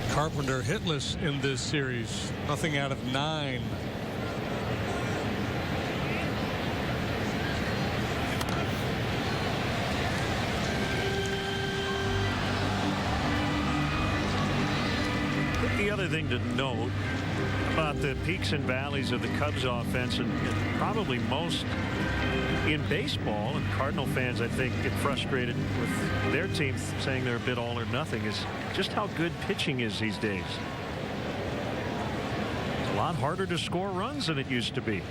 Carpenter hitless in this series. Nothing out of 9. The other thing to note about the peaks and valleys of the Cubs offense, and probably most in baseball, and Cardinal fans I think get frustrated with their team saying they're a bit all or nothing, is just how good pitching is these days. It's a lot harder to score runs than it used to be.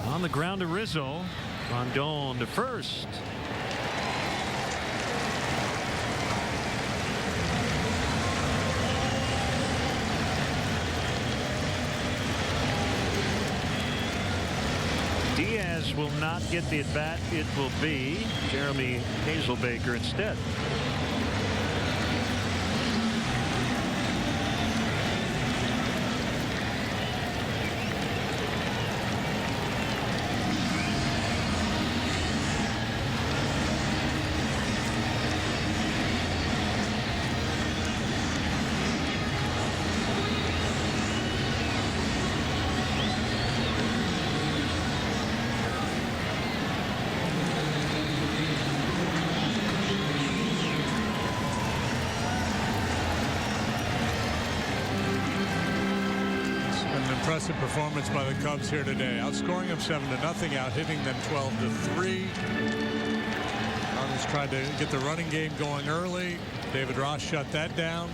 On the ground to Rizzo. Rondon to first. Diaz will not get the at-bat. It will be Jeremy Hazelbaker instead. Impressive performance by the Cubs here today. Outscoring them 7-0, out hitting them 12-3. Cardinals tried to get the running game going early. David Ross shut that down.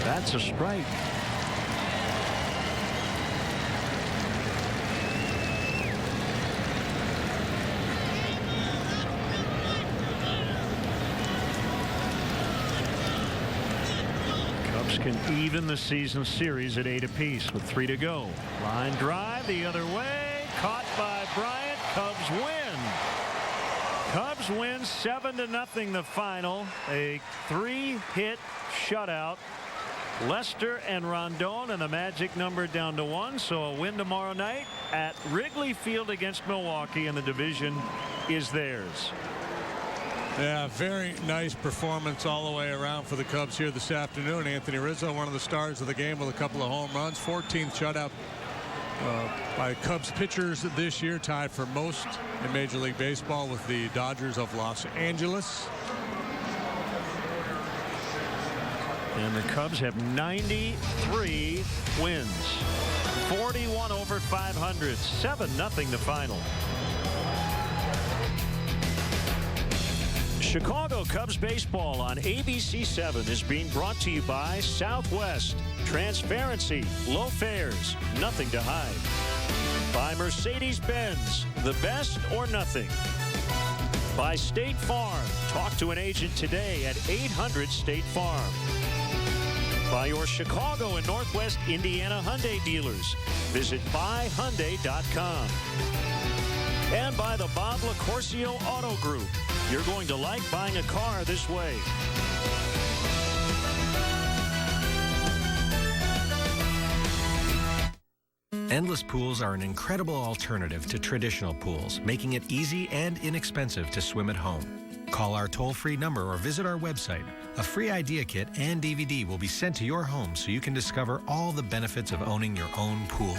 That's a strike. can even the season series at 8 apiece with 3 to go. Line drive the other way. Caught by Bryant. Cubs win. Cubs win 7-0 the final. A 3-hit shutout. Lester and Rondon, and the magic number down to 1. So a win tomorrow night at Wrigley Field against Milwaukee, and the division is theirs. Yeah, very nice performance all the way around for the Cubs here this afternoon. Anthony Rizzo, one of the stars of the game with a couple of home runs. 14th shutout by Cubs pitchers this year, tied for most in Major League Baseball with the Dodgers of Los Angeles. And the Cubs have 93 wins. 41 over 500. 7-0 the final. Chicago Cubs baseball on ABC 7 is being brought to you by Southwest. Transparency, low fares, nothing to hide. By Mercedes-Benz, the best or nothing. By State Farm. Talk to an agent today at 800-STATE-FARM. By your Chicago and Northwest Indiana Hyundai dealers. Visit buyhyundai.com. And by the Bob LaCourcio Auto Group. You're going to like buying a car this way. Endless pools are an incredible alternative to traditional pools, making it easy and inexpensive to swim at home. Call our toll-free number or visit our website. A free idea kit and DVD will be sent to your home so you can discover all the benefits of owning your own pool.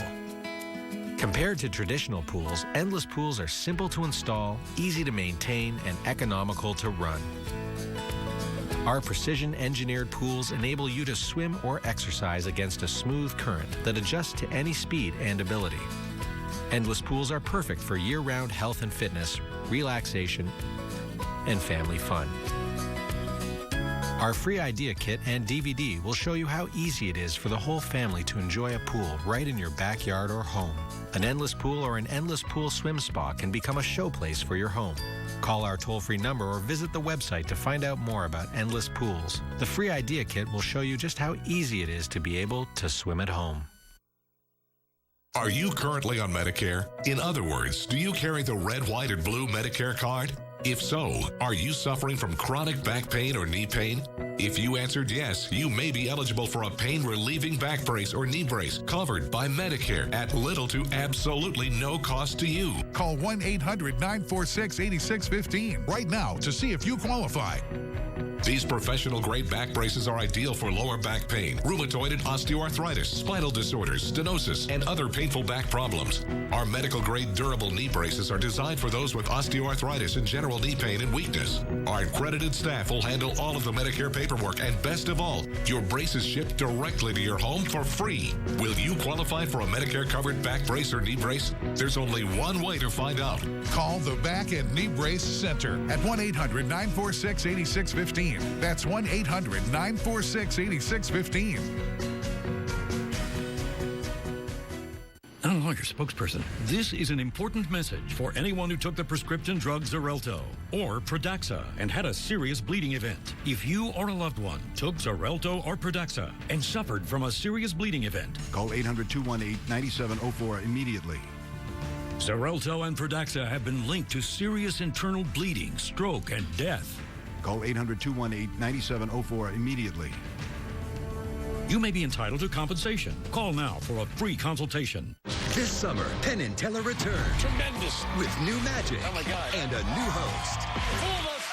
Compared to traditional pools, endless pools are simple to install, easy to maintain, and economical to run. Our precision-engineered pools enable you to swim or exercise against a smooth current that adjusts to any speed and ability. Endless pools are perfect for year-round health and fitness, relaxation, and family fun. Our free idea kit and DVD will show you how easy it is for the whole family to enjoy a pool right in your backyard or home. An endless pool or an endless pool swim spa can become a showplace for your home. Call our toll-free number or visit the website to find out more about endless pools. The free idea kit will show you just how easy it is to be able to swim at home. Are you currently on Medicare? In other words, do you carry the red, white, and blue Medicare card? If so, are you suffering from chronic back pain or knee pain? If you answered yes, you may be eligible for a pain-relieving back brace or knee brace covered by Medicare at little to absolutely no cost to you. Call 1-800-946-8615 right now to see if you qualify. These professional-grade back braces are ideal for lower back pain, rheumatoid and osteoarthritis, spinal disorders, stenosis, and other painful back problems. Our medical-grade durable knee braces are designed for those with osteoarthritis and general knee pain and weakness. Our accredited staff will handle all of the Medicare paperwork, and best of all, your brace is shipped directly to your home for free. Will you qualify for a Medicare-covered back brace or knee brace? There's only one way to find out. Call the Back and Knee Brace Center at 1-800-946-8615. That's 1-800-946-8615. I'm a lawyer spokesperson. This is an important message for anyone who took the prescription drug Xarelto or Pradaxa and had a serious bleeding event. If you or a loved one took Xarelto or Pradaxa and suffered from a serious bleeding event, call 800-218-9704 immediately. Xarelto and Pradaxa have been linked to serious internal bleeding, stroke, and death. Call 800-218-9704 immediately. You may be entitled to compensation. Call now for a free consultation. This summer, Penn and Teller return. Tremendous. With new magic. Oh my God. And a new host. Fool us.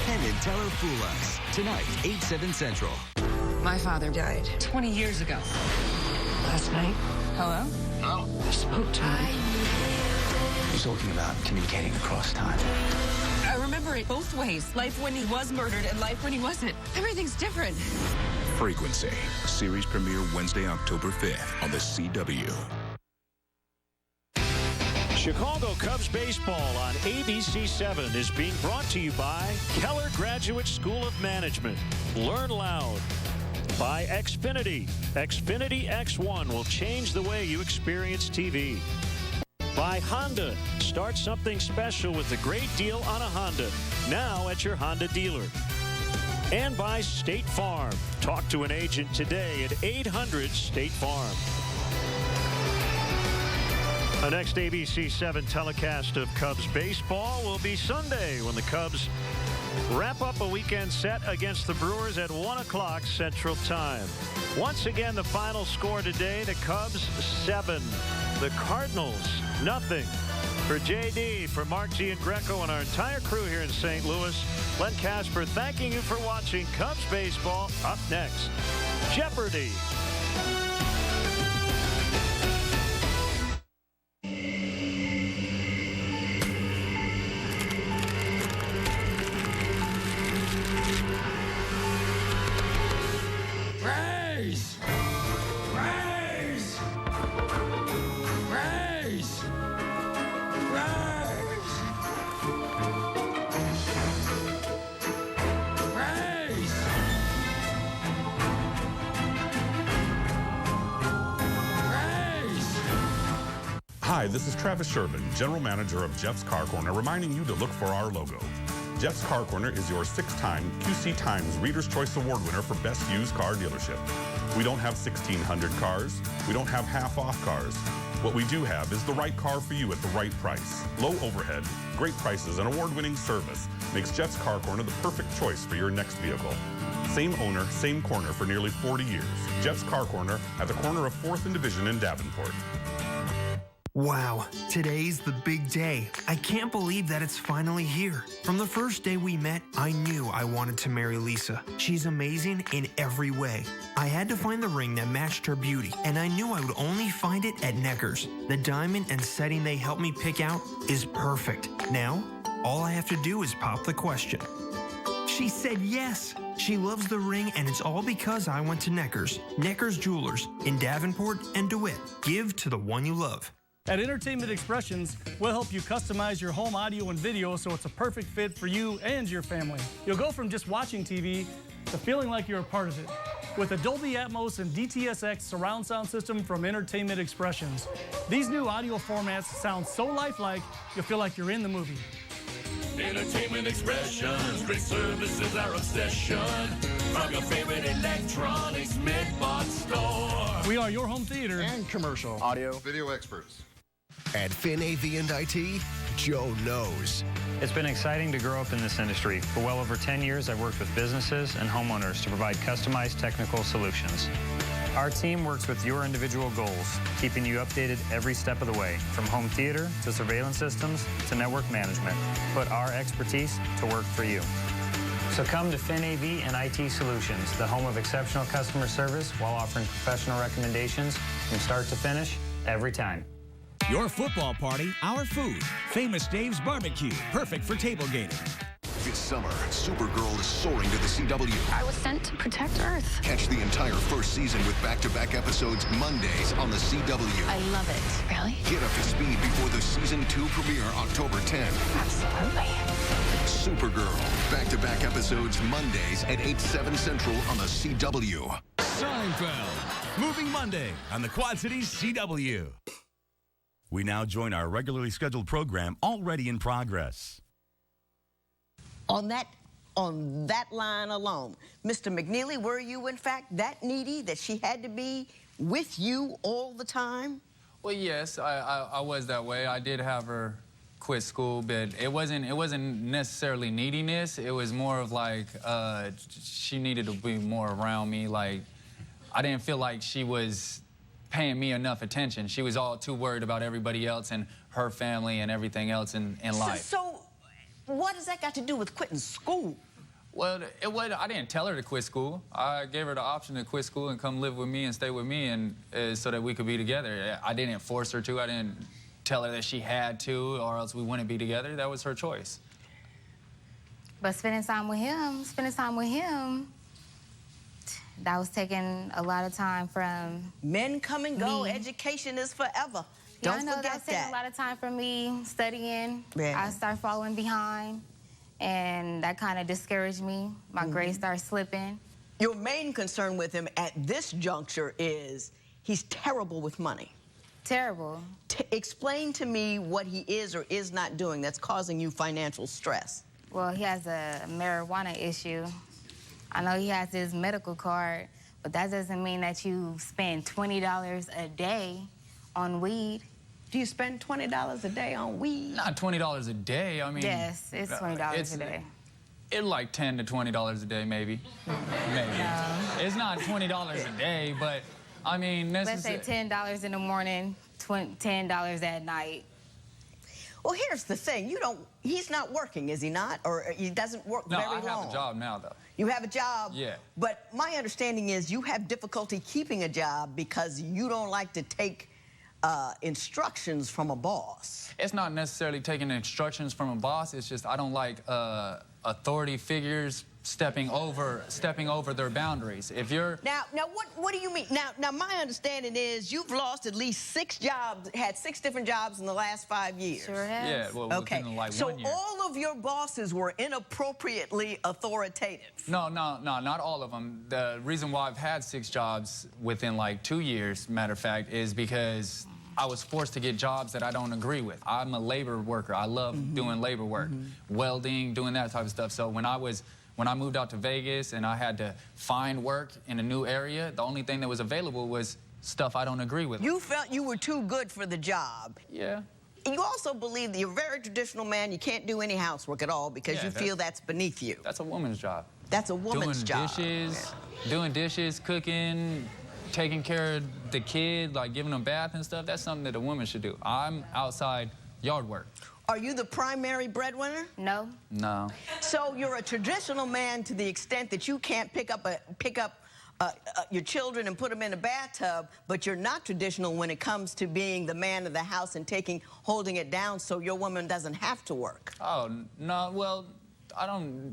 Penn and Teller Fool Us. Tonight, 8/7 Central. My father died 20 years ago. Last night. Hello? Oh. I spoke to him. He's talking about communicating across time. I remember it both ways. Life when he was murdered and life when he wasn't. Everything's different. Frequency. Series premiere Wednesday, October 5th on the CW. Chicago Cubs baseball on ABC 7 is being brought to you by Keller Graduate School of Management. Learn loud. By Xfinity. Xfinity X1 will change the way you experience TV. By Honda. Start something special with a great deal on a Honda. Now at your Honda dealer. And by State Farm. Talk to an agent today at 800-STATE-FARM. The next ABC 7 telecast of Cubs baseball will be Sunday when the Cubs wrap up a weekend set against the Brewers at 1 o'clock Central Time. Once again, the final score today, the Cubs 7, the Cardinals 0. For JD, for Mark G. and Greco and our entire crew here in St. Louis, Len Casper thanking you for watching Cubs baseball. Up next, Jeopardy! Raise! Raise! Raise! Hi, this is Travis Shervin, General Manager of Jeff's Car Corner, reminding you to look for our logo. Jeff's Car Corner is your 6-time QC Times Reader's Choice Award winner for Best Used Car Dealership. We don't have 1,600 cars. We don't have half-off cars. What we do have is the right car for you at the right price. Low overhead, great prices, and award-winning service makes Jeff's Car Corner the perfect choice for your next vehicle. Same owner, same corner for nearly 40 years. Jeff's Car Corner at the corner of 4th and Division in Davenport. Wow, today's the big day. I can't believe that it's finally here. From the first day we met, I knew I wanted to marry Lisa. She's amazing in every way. I had to find the ring that matched her beauty, and I knew I would only find it at Necker's. The diamond and setting they helped me pick out is perfect. Now, all I have to do is pop the question. She said yes. She loves the ring, and it's all because I went to Necker's. Necker's Jewelers in Davenport and DeWitt. Give to the one you love. At Entertainment Expressions, we'll help you customize your home audio and video so it's a perfect fit for you and your family. You'll go from just watching TV to feeling like you're a part of it. With a Dolby Atmos and DTSX surround sound system from Entertainment Expressions. These new audio formats sound so lifelike, you'll feel like you're in the movie. Entertainment Expressions, great service is our obsession. From your favorite electronics mid-box store. We are your home theater and commercial audio video experts. At Finn AV and IT, Joe knows. It's been exciting to grow up in this industry. For well over 10 years, I've worked with businesses and homeowners to provide customized technical solutions. Our team works with your individual goals, keeping you updated every step of the way, from home theater to surveillance systems to network management. Put our expertise to work for you. So come to Finn AV and IT Solutions, the home of exceptional customer service while offering professional recommendations from start to finish every time. Your football party, our food. Famous Dave's Barbecue, perfect for tailgating. This summer, Supergirl is soaring to the CW. I was sent to protect Earth. Catch the entire first season with back-to-back episodes Mondays on the CW. I love it. Really? Get up to speed before the Season 2 premiere October 10th. Absolutely. Supergirl, back-to-back episodes Mondays at 8/7 Central on the CW. Seinfeld, moving Monday on the Quad Cities CW. We now join our regularly scheduled program already in progress. On that line alone, Mr. McNeely, were you in fact that needy that she had to be with you all the time? Well, yes, I was that way. I did have her quit school, but it wasn't necessarily neediness. It was more of like she needed to be more around me. Like I didn't feel like she was paying me enough attention. She was all too worried about everybody else and her family and everything else in life. So what has that got to do with quitting school? Well, I didn't tell her to quit school. I gave her the option to quit school and come live with me and stay with me, and so that we could be together. I didn't force her to. I didn't tell her that she had to, or else we wouldn't be together. That was her choice. But spending time with him, that was taking a lot of time from men come and go. Me. Education is forever. Yeah, Don't I know forget that's taking a lot of time from me studying. Yeah. I start falling behind, and that kind of discouraged me. My grades start slipping. Your main concern with him at this juncture is he's terrible with money. Terrible. Explain to me what he is or is not doing that's causing you financial stress. Well, he has a marijuana issue. I know he has his medical card, but that doesn't mean that you spend $20 a day on weed. Do you spend $20 a day on weed? Not $20 a day. I mean, yes, it's $20 a day. It's like $10 to $20 a day, maybe. Maybe. No. It's not $20 a day, but I mean, let's say $10 in the morning, $10 at night. Well, here's the thing. He's not working, is he not? Or he doesn't work very long? No, I have a job now, though. You have a job? Yeah. But my understanding is you have difficulty keeping a job because you don't like to take instructions from a boss. It's not necessarily taking instructions from a boss. It's just I don't like authority figures stepping over their boundaries. If you're now what do you mean? Now my understanding is you've lost at least 6 jobs, had 6 different jobs in the last 5 years. Sure has. Yeah, well, okay. within like so 1 year. all of your bosses were inappropriately authoritative. No, not all of them. The reason why I've had 6 jobs within like 2 years, matter of fact, is because I was forced to get jobs that I don't agree with. I'm a labor worker. I love doing labor work, welding, doing that type of stuff. So when I moved out to Vegas and I had to find work in a new area, the only thing that was available was stuff I don't agree with. You felt you were too good for the job. Yeah. You also believe that you're a very traditional man. You can't do any housework at all because you feel that's beneath you. That's a woman's job. That's a woman's job. Doing dishes, cooking, taking care of the kid, like giving them bath and stuff. That's something that a woman should do. I'm outside yard work. Are you the primary breadwinner? No. No. So you're a traditional man to the extent that you can't pick up your children and put them in a bathtub, but you're not traditional when it comes to being the man of the house and holding it down so your woman doesn't have to work. Oh, no, well,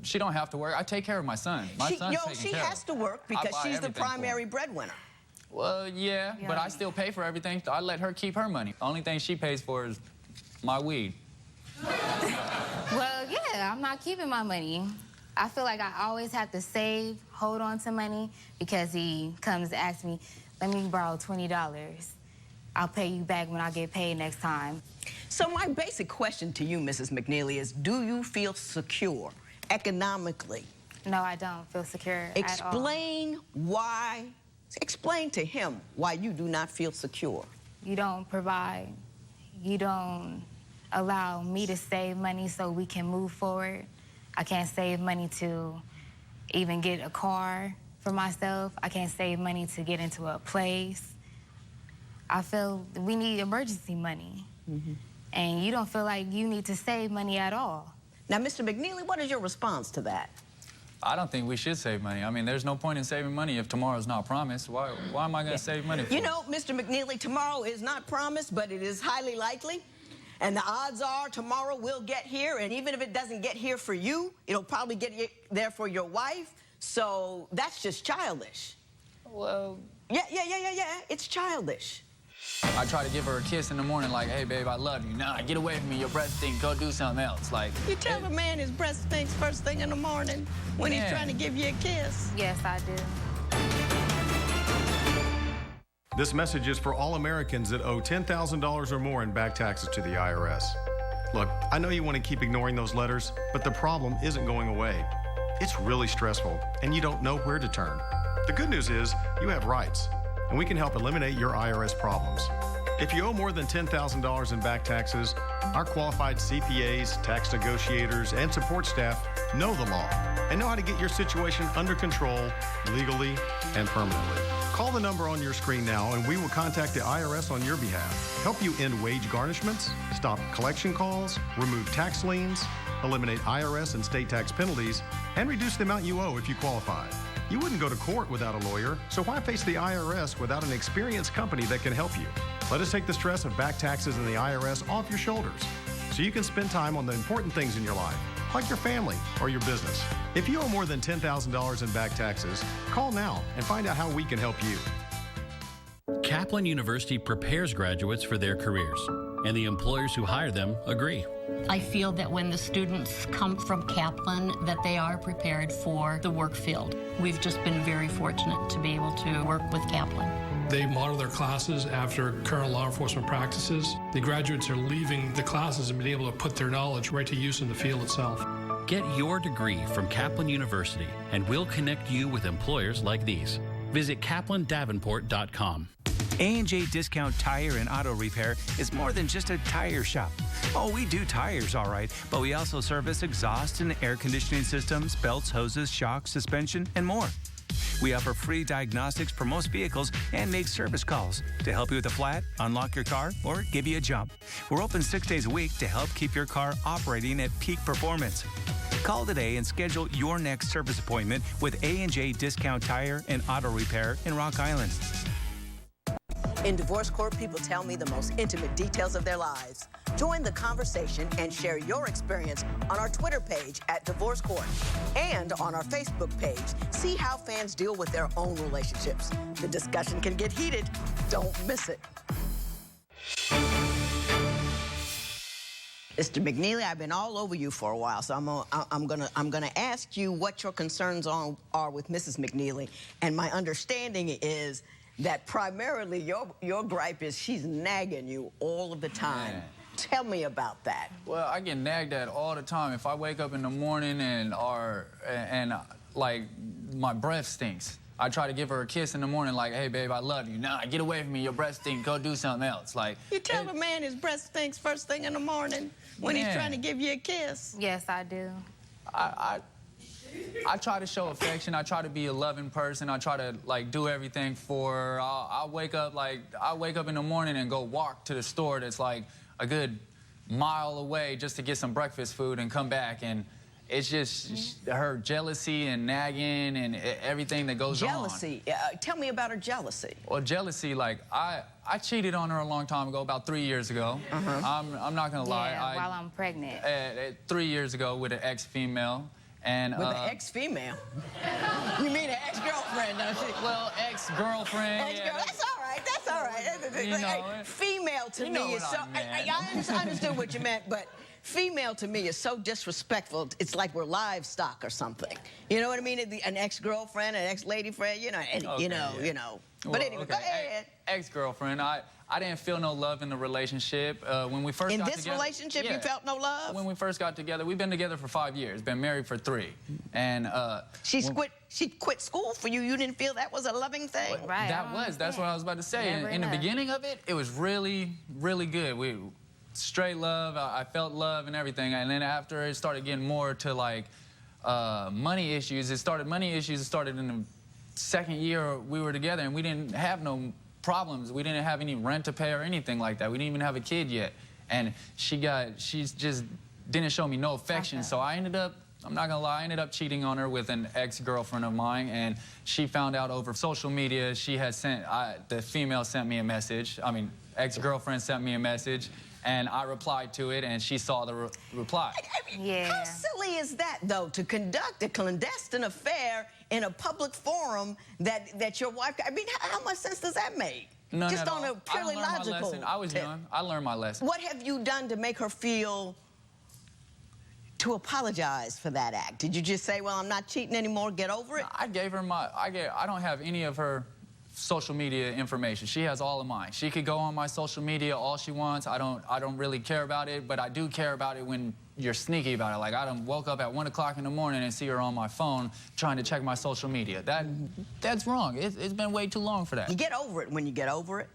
she don't have to work. I take care of my son. She has to work because she's the primary breadwinner. Well, yeah, but I still pay for everything. I let her keep her money. The only thing she pays for is my weed. Well, yeah, I'm not keeping my money. I feel like I always have to save, hold on to money, because he comes to ask me, let me borrow $20. I'll pay you back when I get paid next time. So my basic question to you, Mrs. McNeely, is do you feel secure economically? No, I don't feel secure at all. Explain to him why you do not feel secure. You don't provide. You don't allow me to save money so we can move forward. I can't save money to even get a car for myself. I can't save money to get into a place. I feel we need emergency money. And you don't feel like you need to save money at all. Now, Mr. McNeely, what is your response to that? I don't think we should save money. I mean, there's no point in saving money if tomorrow's not promised. Why am I going to save money for? You know, Mr. McNeely, tomorrow is not promised, but it is highly likely. And the odds are tomorrow will get here, and even if it doesn't get here for you, it'll probably get there for your wife. So that's just childish. Well... Yeah, it's childish. I try to give her a kiss in the morning like, hey, babe, I love you. Nah, get away from me. Your breath stinks. Go do something else. Like, you tell a man his breath stinks first thing in the morning when he's trying to give you a kiss? Yes, I do. This message is for all Americans that owe $10,000 or more in back taxes to the IRS. Look, I know you want to keep ignoring those letters, but the problem isn't going away. It's really stressful, and you don't know where to turn. The good news is you have rights, and we can help eliminate your IRS problems. If you owe more than $10,000 in back taxes, our qualified CPAs, tax negotiators, and support staff know the law and know how to get your situation under control legally and permanently. Call the number on your screen now and we will contact the IRS on your behalf, help you end wage garnishments, stop collection calls, remove tax liens, eliminate IRS and state tax penalties, and reduce the amount you owe if you qualify. You wouldn't go to court without a lawyer, so why face the IRS without an experienced company that can help you? Let us take the stress of back taxes and the IRS off your shoulders so you can spend time on the important things in your life, like your family or your business. If you owe more than $10,000 in back taxes, call now and find out how we can help you. Kaplan University prepares graduates for their careers, and the employers who hire them agree. I feel that when the students come from Kaplan, that they are prepared for the work field. We've just been very fortunate to be able to work with Kaplan. They model their classes after current law enforcement practices. The graduates are leaving the classes and being able to put their knowledge right to use in the field itself. Get your degree from Kaplan University, and we'll connect you with employers like these. Visit kaplandavenport.com. A&J Discount Tire and Auto Repair is more than just a tire shop. Oh, we do tires, all right, but we also service exhaust and air conditioning systems, belts, hoses, shocks, suspension, and more. We offer free diagnostics for most vehicles and make service calls to help you with a flat, unlock your car, or give you a jump. We're open 6 days a week to help keep your car operating at peak performance. Call today and schedule your next service appointment with A&J Discount Tire and Auto Repair in Rock Island. In divorce court, people tell me the most intimate details of their lives. Join the conversation and share your experience on our Twitter page at Divorce Court and on our Facebook page. See how fans deal with their own relationships. The discussion can get heated. Don't miss it. Mr. McNeely, I've been all over you for a while, so I'm gonna ask you what your concerns are with Mrs. McNeely. And my understanding is that primarily your gripe is she's nagging you all of the time. Man. Tell me about that. Well, I get nagged at all the time. If I wake up in the morning and like my breath stinks, I try to give her a kiss in the morning, like, hey, babe, I love you. Nah, get away from me. Your breath stinks. Go do something else. Like, you tell a man his breath stinks first thing in the morning when he's trying to give you a kiss. Yes, I do. I try to show affection. I try to be a loving person. I try to like do everything for her. I wake up in the morning and go walk to the store that's like a good mile away just to get some breakfast food and come back, and it's just her jealousy and nagging and everything that goes on. Jealousy. Tell me about her jealousy. Well, jealousy, like I cheated on her a long time ago, about 3 years ago. I'm not gonna lie. Yeah, while I'm pregnant. 3 years ago with an ex-female. And, with an ex-female? You mean an ex-girlfriend, don't you? Well, ex-girlfriend. Ex-girl. Yeah, that's all right. That's all right. You know, female to me is so. I understood what you meant, but female to me is so disrespectful. It's like we're livestock or something. You know what I mean? An ex-girlfriend, an ex-lady friend. You know, and okay, you know. But well, anyway, go ahead. Ex-girlfriend. I didn't feel no love in the relationship. When we first got together. In this relationship, you felt no love? When we first got together, we've been together for 5 years, been married for 3. And she quit school for you. You didn't feel that was a loving thing? Right. That's what I was about to say. In the beginning of it, it was really, really good. We straight love. I felt love and everything. And then after it started getting more to like money issues, it started in the second year we were together, and we didn't have no problems. We didn't have any rent to pay or anything like that. We didn't even have a kid yet. And she just didn't show me no affection. So I ended up, I'm not gonna lie, I ended up cheating on her with an ex-girlfriend of mine, and she found out over social media. She had the female sent me a message. I mean, ex-girlfriend sent me a message, and I replied to it, and she saw the reply. Yeah. How silly is that, though, to conduct a clandestine affair in a public forum that your wife... I mean, how much sense does that make? None Just at on all. a purely logical... I was young. I learned my lesson. What have you done to make her feel... to apologize for that act? Did you just say, well, I'm not cheating anymore, get over it? No, I gave her I don't have any of her social media information. She has all of mine. She could go on my social media all she wants. I don't really care about it, but I do care about it when you're sneaky about it. Like, I done woke up at 1 o'clock in the morning and see her on my phone trying to check my social media. That's wrong. It's been way too long for that. You get over it when you get over it.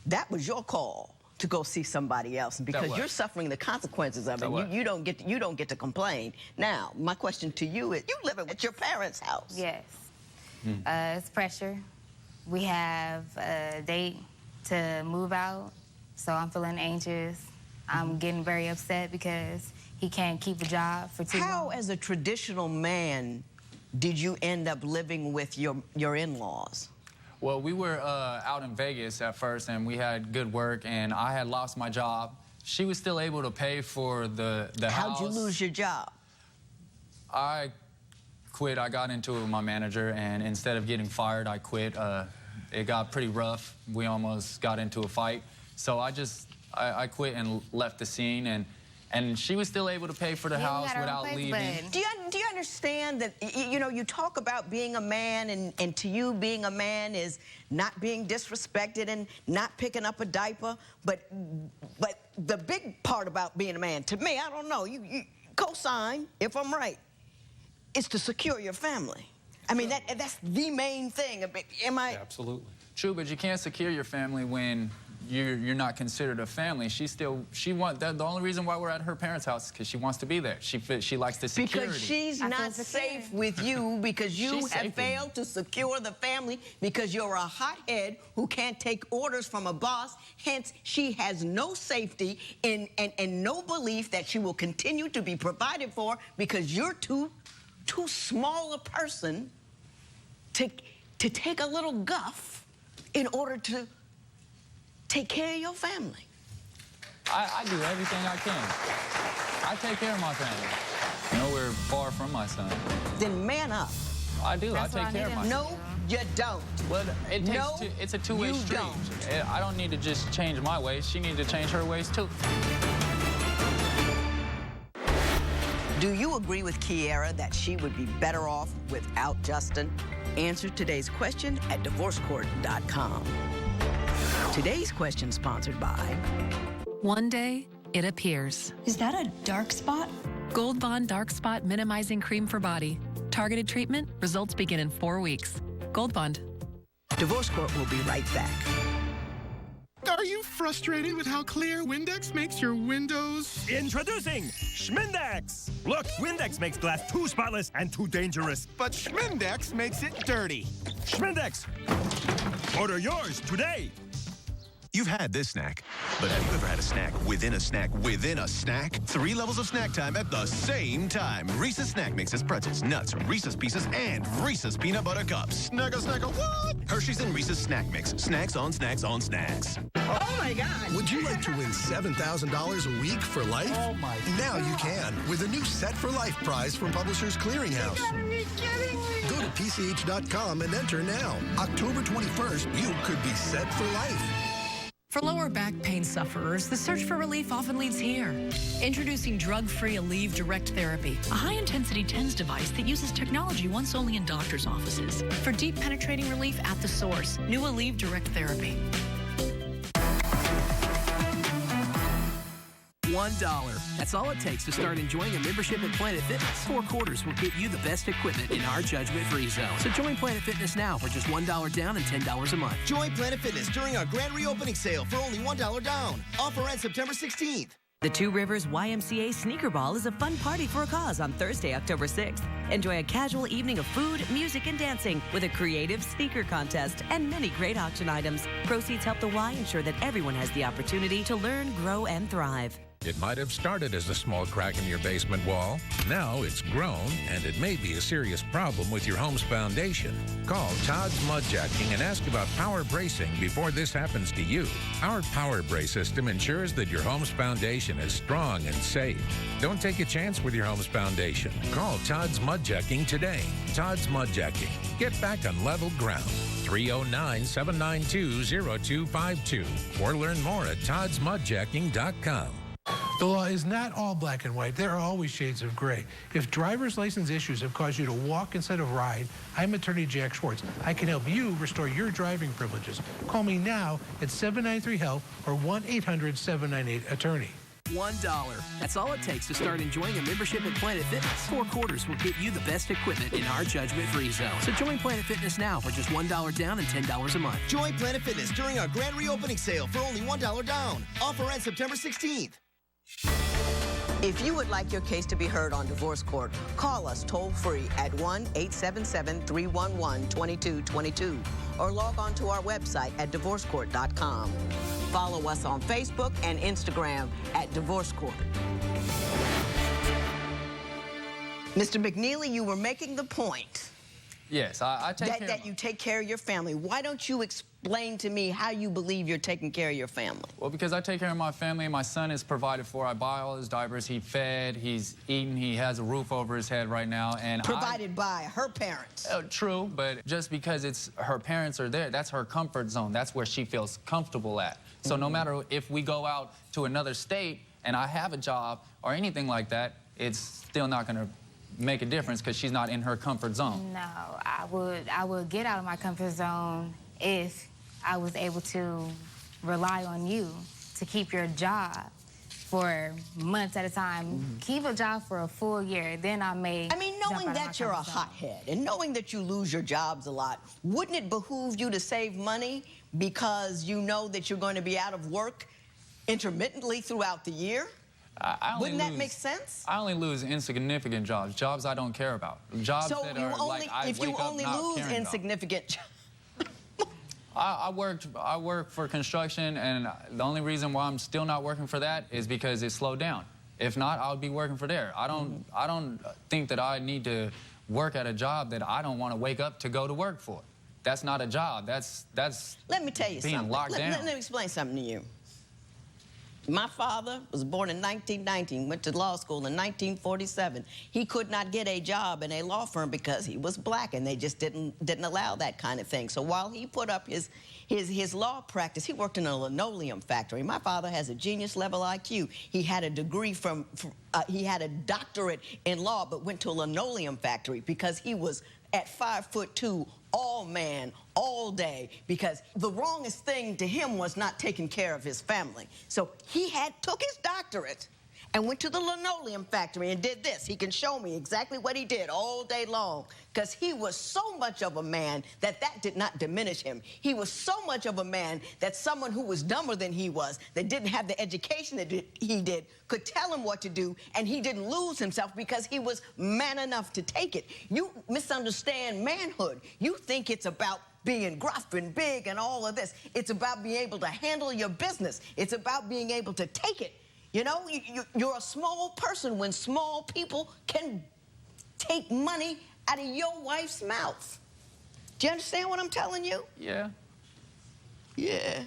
That was your call to go see somebody else, and because you're suffering the consequences of it, you don't get to complain. Now, my question to you is, you live at your parents' house. Yes. It's pressure. We have a date to move out, so I'm feeling anxious. I'm getting very upset because he can't keep a job for too long. How, as a traditional man, did you end up living with your in-laws? Well, we were out in Vegas at first, and we had good work, and I had lost my job. She was still able to pay for the house. How'd you lose your job? I quit. I got into it with my manager, and instead of getting fired, I quit. It got pretty rough. We almost got into a fight. So I quit and left the scene, and she was still able to pay for the house without leaving. Do you understand that, you know, you talk about being a man, and to you being a man is not being disrespected and not picking up a diaper, but the big part about being a man, to me, I don't know, you go co-sign, if I'm right, is to secure your family. I mean, that's the main thing. Am I? Absolutely. True, but you can't secure your family when you're not considered a family. The only reason why we're at her parents' house is because she wants to be there. She likes the security. Because she's not safe with you because you have failed to secure the family because you're a hothead who can't take orders from a boss. Hence, she has no safety and no belief that she will continue to be provided for because you're too small a person to take a little guff in order to take care of your family. I do everything I can. I take care of my family. Nowhere far from my son. Then man up. I do. I take care of my son. No, you don't. Well, it's a two-way street. I don't need to just change my ways. She needs to change her ways, too. Do you agree with Kiera that she would be better off without Justin? Answer today's question at divorcecourt.com. Today's question sponsored by... One day, it appears. Is that a dark spot? Gold Bond Dark Spot Minimizing Cream for Body. Targeted treatment. Results begin in 4 weeks. Gold Bond. Divorce Court will be right back. Are you frustrated with how clear Windex makes your windows? Introducing Schmindex! Look, Windex makes glass too spotless and too dangerous. But Schmindex makes it dirty. Schmindex! Order yours today! You've had this snack, but have you ever had a snack within a snack within a snack? 3 levels of snack time at the same time. Reese's Snack Mixes, pretzels, nuts, Reese's Pieces, and Reese's Peanut Butter Cups. Snacka, what? Hershey's and Reese's Snack Mix. Snacks on snacks on snacks. Oh, my God. Would you like to win $7,000 a week for life? Oh, my God. Now you can with a new Set for Life prize from Publishers Clearinghouse. You gotta be kidding me. Go to PCH.com and enter now. October 21st, you could be set for life. For lower back pain sufferers, the search for relief often leads here. Introducing drug-free Aleve Direct Therapy, a high-intensity TENS device that uses technology once only in doctors' offices. For deep penetrating relief at the source, new Aleve Direct Therapy. $1. That's all it takes to start enjoying a membership at Planet Fitness. 4 quarters will get you the best equipment in our judgment-free zone. So join Planet Fitness now for just $1 down and $10 a month. Join Planet Fitness during our grand reopening sale for only $1 down. Offer ends September 16th. The Two Rivers YMCA Sneaker Ball is a fun party for a cause on Thursday, October 6th. Enjoy a casual evening of food, music, and dancing with a creative sneaker contest and many great auction items. Proceeds help the Y ensure that everyone has the opportunity to learn, grow, and thrive. It might have started as a small crack in your basement wall. Now it's grown, and it may be a serious problem with your home's foundation. Call Todd's Mudjacking and ask about power bracing before this happens to you. Our power brace system ensures that your home's foundation is strong and safe. Don't take a chance with your home's foundation. Call Todd's Mudjacking today. Todd's Mudjacking. Get back on level ground. 309-792-0252 or learn more at toddsmudjacking.com. The law is not all black and white. There are always shades of gray. If driver's license issues have caused you to walk instead of ride, I'm attorney Jack Schwartz. I can help you restore your driving privileges. Call me now at 793-HELP or 1-800-798-ATTORNEY. $1. That's all it takes to start enjoying a membership at Planet Fitness. 4 quarters will get you the best equipment in our judgment-free zone. So join Planet Fitness now for just $1 down and $10 a month. Join Planet Fitness during our grand reopening sale for only $1 down. Offer ends September 16th. If you would like your case to be heard on Divorce Court, call us toll-free at 1-877-311-2222 or log on to our website at divorcecourt.com. Follow us on Facebook and Instagram at Divorce Court. Mr. McNeely, you were making the point. Yes, I take care that you take care of your family. Why don't you explain to me how you believe you're taking care of your family? Well, because I take care of my family. My son is provided for. I buy all his diapers. He fed. He's eaten. He has a roof over his head right now. And provided by her parents. True, but just because it's her parents are there, that's her comfort zone. That's where she feels comfortable at. So no matter if we go out to another state and I have a job or anything like that, it's still not going to make a difference because she's not in her comfort zone. No, I would get out of my comfort zone if I was able to rely on you to keep your job for months at a time. Keep a job for a full year, then I may. I mean, knowing that you're a hothead and knowing that you lose your jobs a lot, wouldn't it behoove you to save money because you know that you're going to be out of work intermittently throughout the year? Wouldn't that make sense? I only lose insignificant jobs I don't care about. Jobs so that are like I if wake you up only not lose caring insignificant jobs. I work for construction, and the only reason why I'm still not working for that is because it's slowed down. If not, I would be working for there. I don't think that I need to work at a job that I don't want to wake up to go to work for. That's not a job. That's Let me tell you being something. locked down. Let me explain something to you. My father was born in 1919, went to law school in 1947. He could not get a job in a law firm because he was black, and they just didn't allow that kind of thing. So while he put up his law practice, he worked in a linoleum factory. My father has a genius level IQ. He had a degree he had a doctorate in law, but went to a linoleum factory because he was at 5'2", all man, all day, because the wrongest thing to him was not taking care of his family. So he took his doctorate and went to the linoleum factory and did this. He can show me exactly what he did all day long, because he was so much of a man that did not diminish him. He was so much of a man that someone who was dumber than he was, that didn't have the education that he did, could tell him what to do, and he didn't lose himself because he was man enough to take it. You misunderstand manhood. You think it's about being gruff and big and all of this. It's about being able to handle your business. It's about being able to take it. You know, you're a small person when small people can take money out of your wife's mouth. Do you understand what I'm telling you? Yeah. Yeah.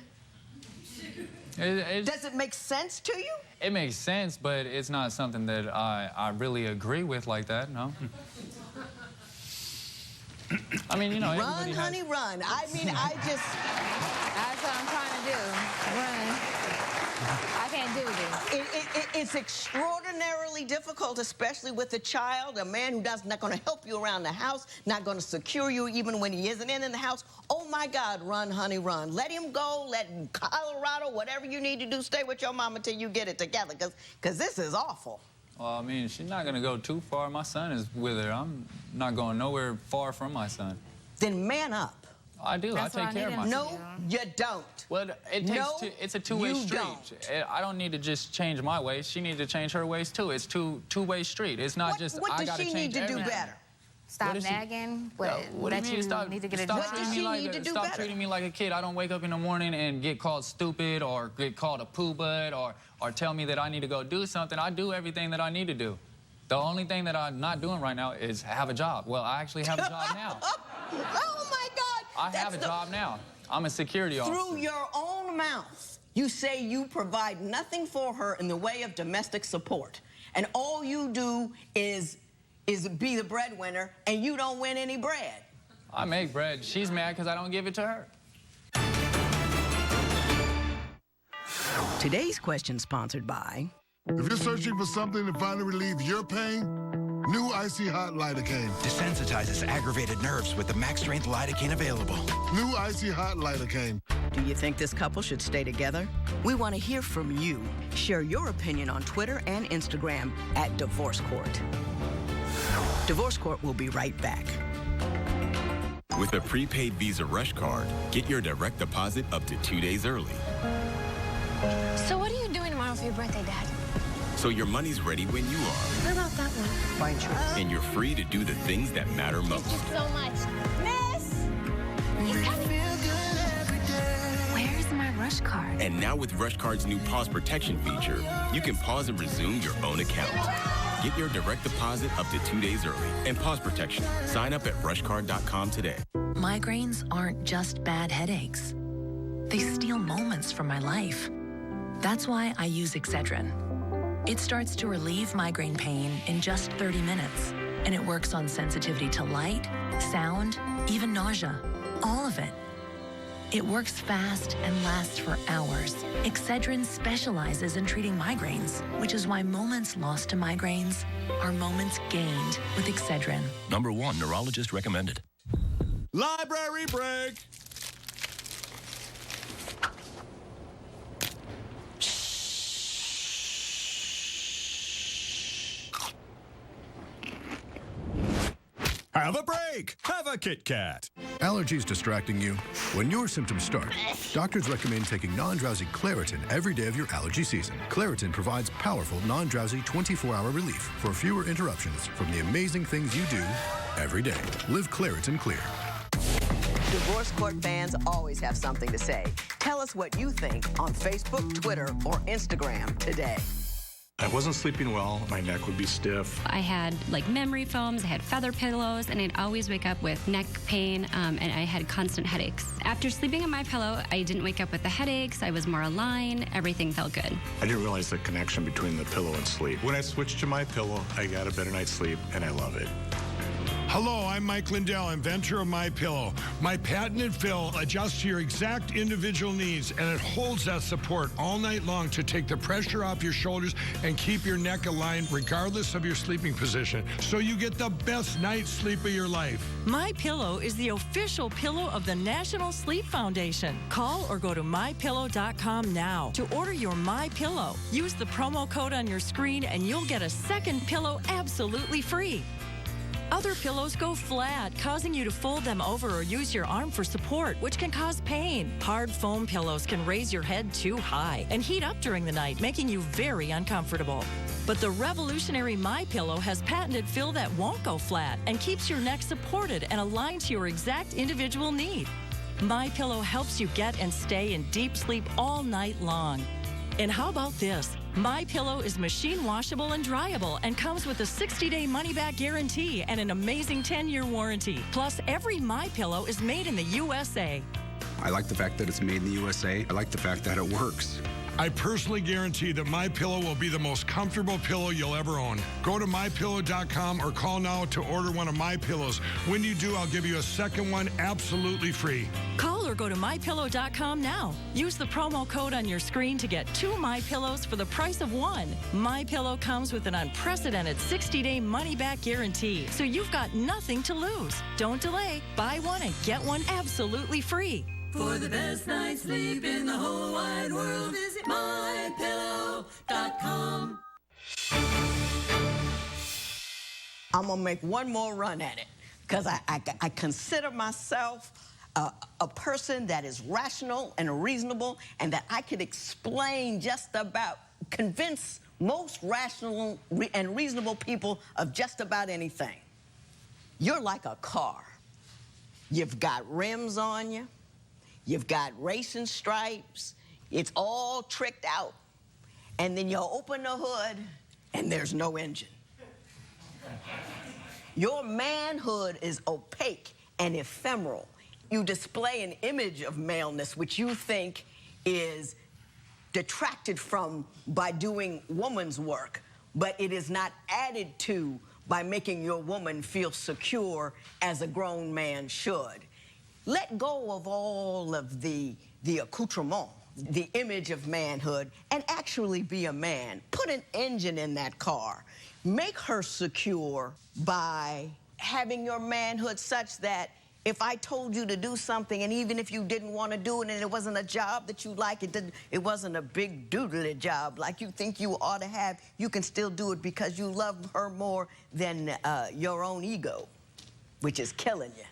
Does it make sense to you? It makes sense, but it's not something that I really agree with like that, no. I mean, you know, run, honey, run. I mean, That's what I'm trying to do. Run. I can't do this. It's extraordinarily difficult, especially with a child, a man who not going to help you around the house, not going to secure you even when he isn't in the house. Oh, my God, run, honey, run. Let him go, let Colorado, whatever you need to do, stay with your mama till you get it together, because this is awful. Well, I mean, she's not going to go too far. My son is with her. I'm not going nowhere far from my son. Then man up. I do. I take care of my son. No, you don't. Well, it's a two-way street. I don't need to just change my ways. She needs to change her ways, too. It's two-way street. It's not just I got to change everything. What does she need to do better? Stop nagging? What do you mean? Stop treating me like a kid. I don't wake up in the morning and get called stupid or get called a poo butt or tell me that I need to go do something. I do everything that I need to do. The only thing that I'm not doing right now is have a job. Well, I actually have a job now. Oh, my God. I have a job now. I'm a security officer. Through your own mouth, you say you provide nothing for her in the way of domestic support. And all you do is be the breadwinner, and you don't win any bread. I make bread. She's mad because I don't give it to her. Today's question sponsored by... If you're searching for something to finally relieve your pain, new Icy Hot Lidocaine desensitizes aggravated nerves with the max strength lidocaine available. New Icy Hot Lidocaine. Do you think this couple should stay together? We want to hear from you. Share your opinion on Twitter and Instagram at Divorce Court. Divorce Court will be right back. With a prepaid Visa Rush Card, get your direct deposit up to 2 days early. So what are you doing tomorrow for your birthday, Dad? So your money's ready when you are. What about that one? Buy insurance. And you're free to do the things that matter most. Thank you so much. Miss! He's coming. Where's my Rush Card? And now with Rush Card's new pause protection feature, you can pause and resume your own account. Get your direct deposit up to 2 days early and pause protection. Sign up at rushcard.com today. Migraines aren't just bad headaches. They steal moments from my life. That's why I use Excedrin. It starts to relieve migraine pain in just 30 minutes, and it works on sensitivity to light, sound, even nausea, all of it. It works fast and lasts for hours. Excedrin specializes in treating migraines, which is why moments lost to migraines are moments gained with Excedrin. #1 neurologist recommended. Library break. Have a break. Have a Kit Kat. Allergies distracting you? When your symptoms start, doctors recommend taking non-drowsy Claritin every day of your allergy season. Claritin provides powerful, non-drowsy 24-hour relief for fewer interruptions from the amazing things you do every day. Live Claritin Clear. Divorce court fans always have something to say. Tell us what you think on Facebook, Twitter, or Instagram today. I wasn't sleeping well. My neck would be stiff. I had memory foams, I had feather pillows, and I'd always wake up with neck pain, and I had constant headaches. After sleeping on MyPillow, I didn't wake up with the headaches. I was more aligned. Everything felt good. I didn't realize the connection between the pillow and sleep. When I switched to MyPillow, I got a better night's sleep, and I love it. Hello, I'm Mike Lindell, inventor of MyPillow. My patented fill adjusts to your exact individual needs, and it holds that support all night long to take the pressure off your shoulders and keep your neck aligned regardless of your sleeping position, so you get the best night's sleep of your life. MyPillow is the official pillow of the National Sleep Foundation. Call or go to mypillow.com now to order your MyPillow. Use the promo code on your screen and you'll get a second pillow absolutely free. Other pillows go flat, causing you to fold them over or use your arm for support, which can cause pain. Hard foam pillows can raise your head too high and heat up during the night, making you very uncomfortable. But the revolutionary MyPillow has patented fill that won't go flat and keeps your neck supported and aligned to your exact individual need. MyPillow helps you get and stay in deep sleep all night long. And how about this? MyPillow is machine washable and dryable and comes with a 60-day money-back guarantee and an amazing 10-year warranty. Plus, every MyPillow is made in the USA. I like the fact that it's made in the USA. I like the fact that it works. I personally guarantee that MyPillow will be the most comfortable pillow you'll ever own. Go to mypillow.com or call now to order one of my pillows. When you do, I'll give you a second one absolutely free. Call or go to mypillow.com now. Use the promo code on your screen to get 2 MyPillows for the price of 1. MyPillow comes with an unprecedented 60-day money-back guarantee, so you've got nothing to lose. Don't delay. Buy one and get one absolutely free. For the best night's sleep in the whole wide world, visit mypillow.com. I'm going to make one more run at it because I consider myself a person that is rational and reasonable and that I could explain just about, convince most rational and reasonable people of just about anything. You're like a car. You've got rims on you. You've got racing stripes. It's all tricked out. And then you open the hood, and there's no engine. Your manhood is opaque and ephemeral. You display an image of maleness which you think is detracted from by doing woman's work, but it is not added to by making your woman feel secure as a grown man should. Let go of all of the accoutrement, the image of manhood, and actually be a man. Put an engine in that car. Make her secure by having your manhood such that if I told you to do something, and even if you didn't want to do it and it wasn't a job that you like, it wasn't a big doodly job like you think you ought to have, you can still do it because you love her more than your own ego, which is killing you.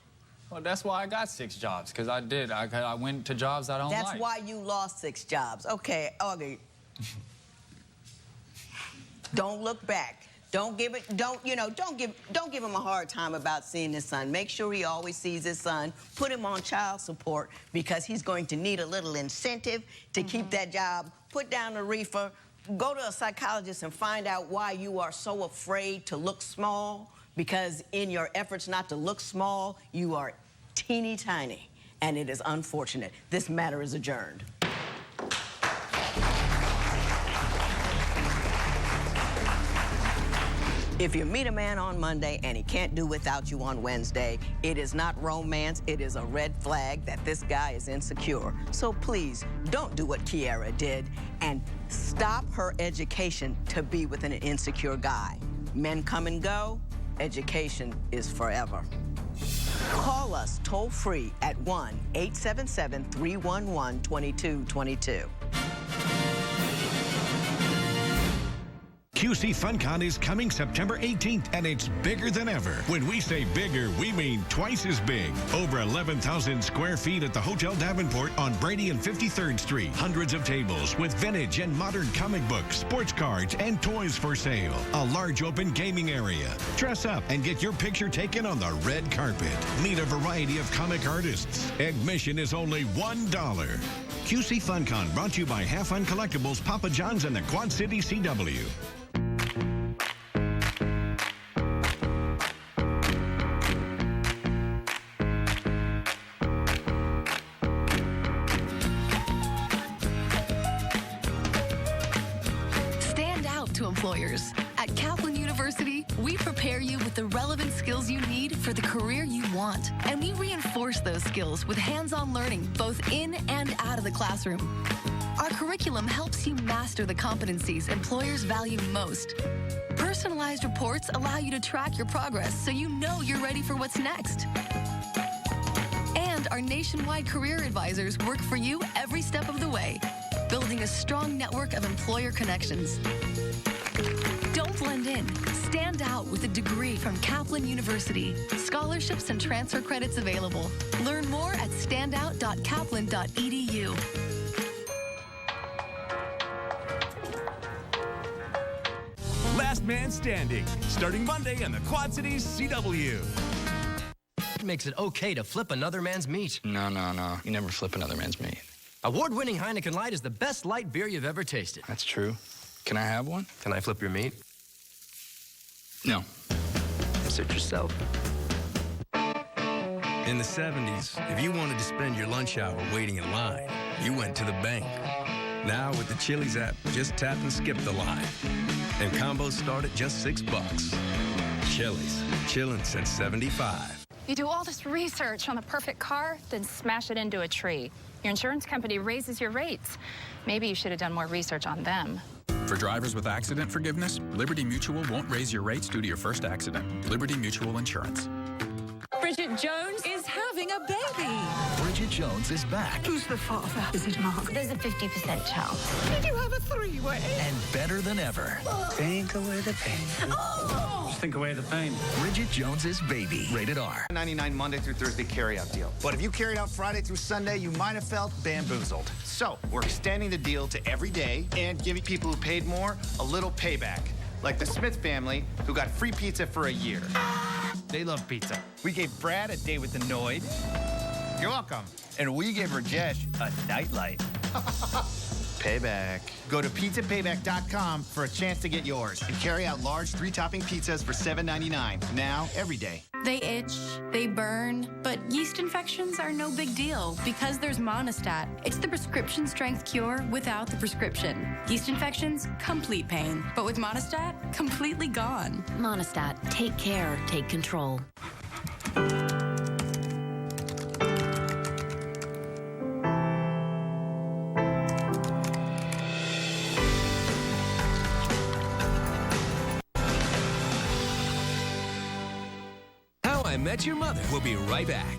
Well, that's why I got 6 jobs, because I did. I went to jobs I don't like. That's why you lost 6 jobs. Okay, Augie. Don't look back. Don't give him a hard time about seeing his son. Make sure he always sees his son. Put him on child support because he's going to need a little incentive to keep that job. Put down the reefer. Go to a psychologist and find out why you are so afraid to look small, because in your efforts not to look small, you are teeny tiny, and it is unfortunate. This matter is adjourned. If you meet a man on Monday and he can't do without you on Wednesday, it is not romance, it is a red flag that this guy is insecure. So please, don't do what Kiara did and stop her education to be with an insecure guy. Men come and go, education is forever. Call us toll-free at 1-877-311-2222. QC FunCon is coming September 18th, and it's bigger than ever. When we say bigger, we mean twice as big. Over 11,000 square feet at the Hotel Davenport on Brady and 53rd Street. Hundreds of tables with vintage and modern comic books, sports cards, and toys for sale. A large open gaming area. Dress up and get your picture taken on the red carpet. Meet a variety of comic artists. Admission is only $1. QC FunCon brought to you by Half Fun Collectibles, Papa John's, and the Quad City CW. Stand out to employers. At Kaplan University, we prepare you with the relevant skills you need for the career you want. And we reinforce those skills with hands-on learning, both in and out of the classroom. Our curriculum helps you master the competencies employers value most. Personalized reports allow you to track your progress so you know you're ready for what's next. And our nationwide career advisors work for you every step of the way, building a strong network of employer connections. Don't blend in. Stand out with a degree from Kaplan University. Scholarships and transfer credits available. Learn more at standout.kaplan.edu. Last Man Standing, starting Monday on the Quad Cities CW. Makes it okay to flip another man's meat. No. You never flip another man's meat. Award-winning Heineken Light is the best light beer you've ever tasted. That's true. Can I have one? Can I flip your meat? No. Suit yourself. In the 70s, if you wanted to spend your lunch hour waiting in line, you went to the bank. Now with the Chili's app, just tap and skip the line. And combos start at just $6. Chili's, chillin' since 75. You do all this research on the perfect car, then smash it into a tree. Your insurance company raises your rates. Maybe you should have done more research on them. For drivers with accident forgiveness, Liberty Mutual won't raise your rates due to your first accident. Liberty Mutual Insurance. Bridget Jones is having a baby. Bridget Jones is back. Who's the father? Is it Mark? There's a 50% chance. Did you have a three-way? And better than ever. Think away the pain. Oh! Just think away the pain. Bridget Jones's Baby. Rated R. $99 Monday through Thursday carryout deal. But if you carried out Friday through Sunday, you might have felt bamboozled. So we're extending the deal to every day and giving people who paid more a little payback. Like the Smith family, who got free pizza for a year. They love pizza. We gave Brad a date with the Noid. You're welcome. And we gave Rajesh a nightlight. Payback. Go to pizzapayback.com for a chance to get yours and carry out large 3-topping pizzas for $7.99 now, every day. They itch, they burn, but yeast infections are no big deal because there's Monistat. It's the prescription strength cure without the prescription. Yeast infections, complete pain, but with Monistat, completely gone. Monistat, take care, take control. I Met Your Mother. We'll be right back.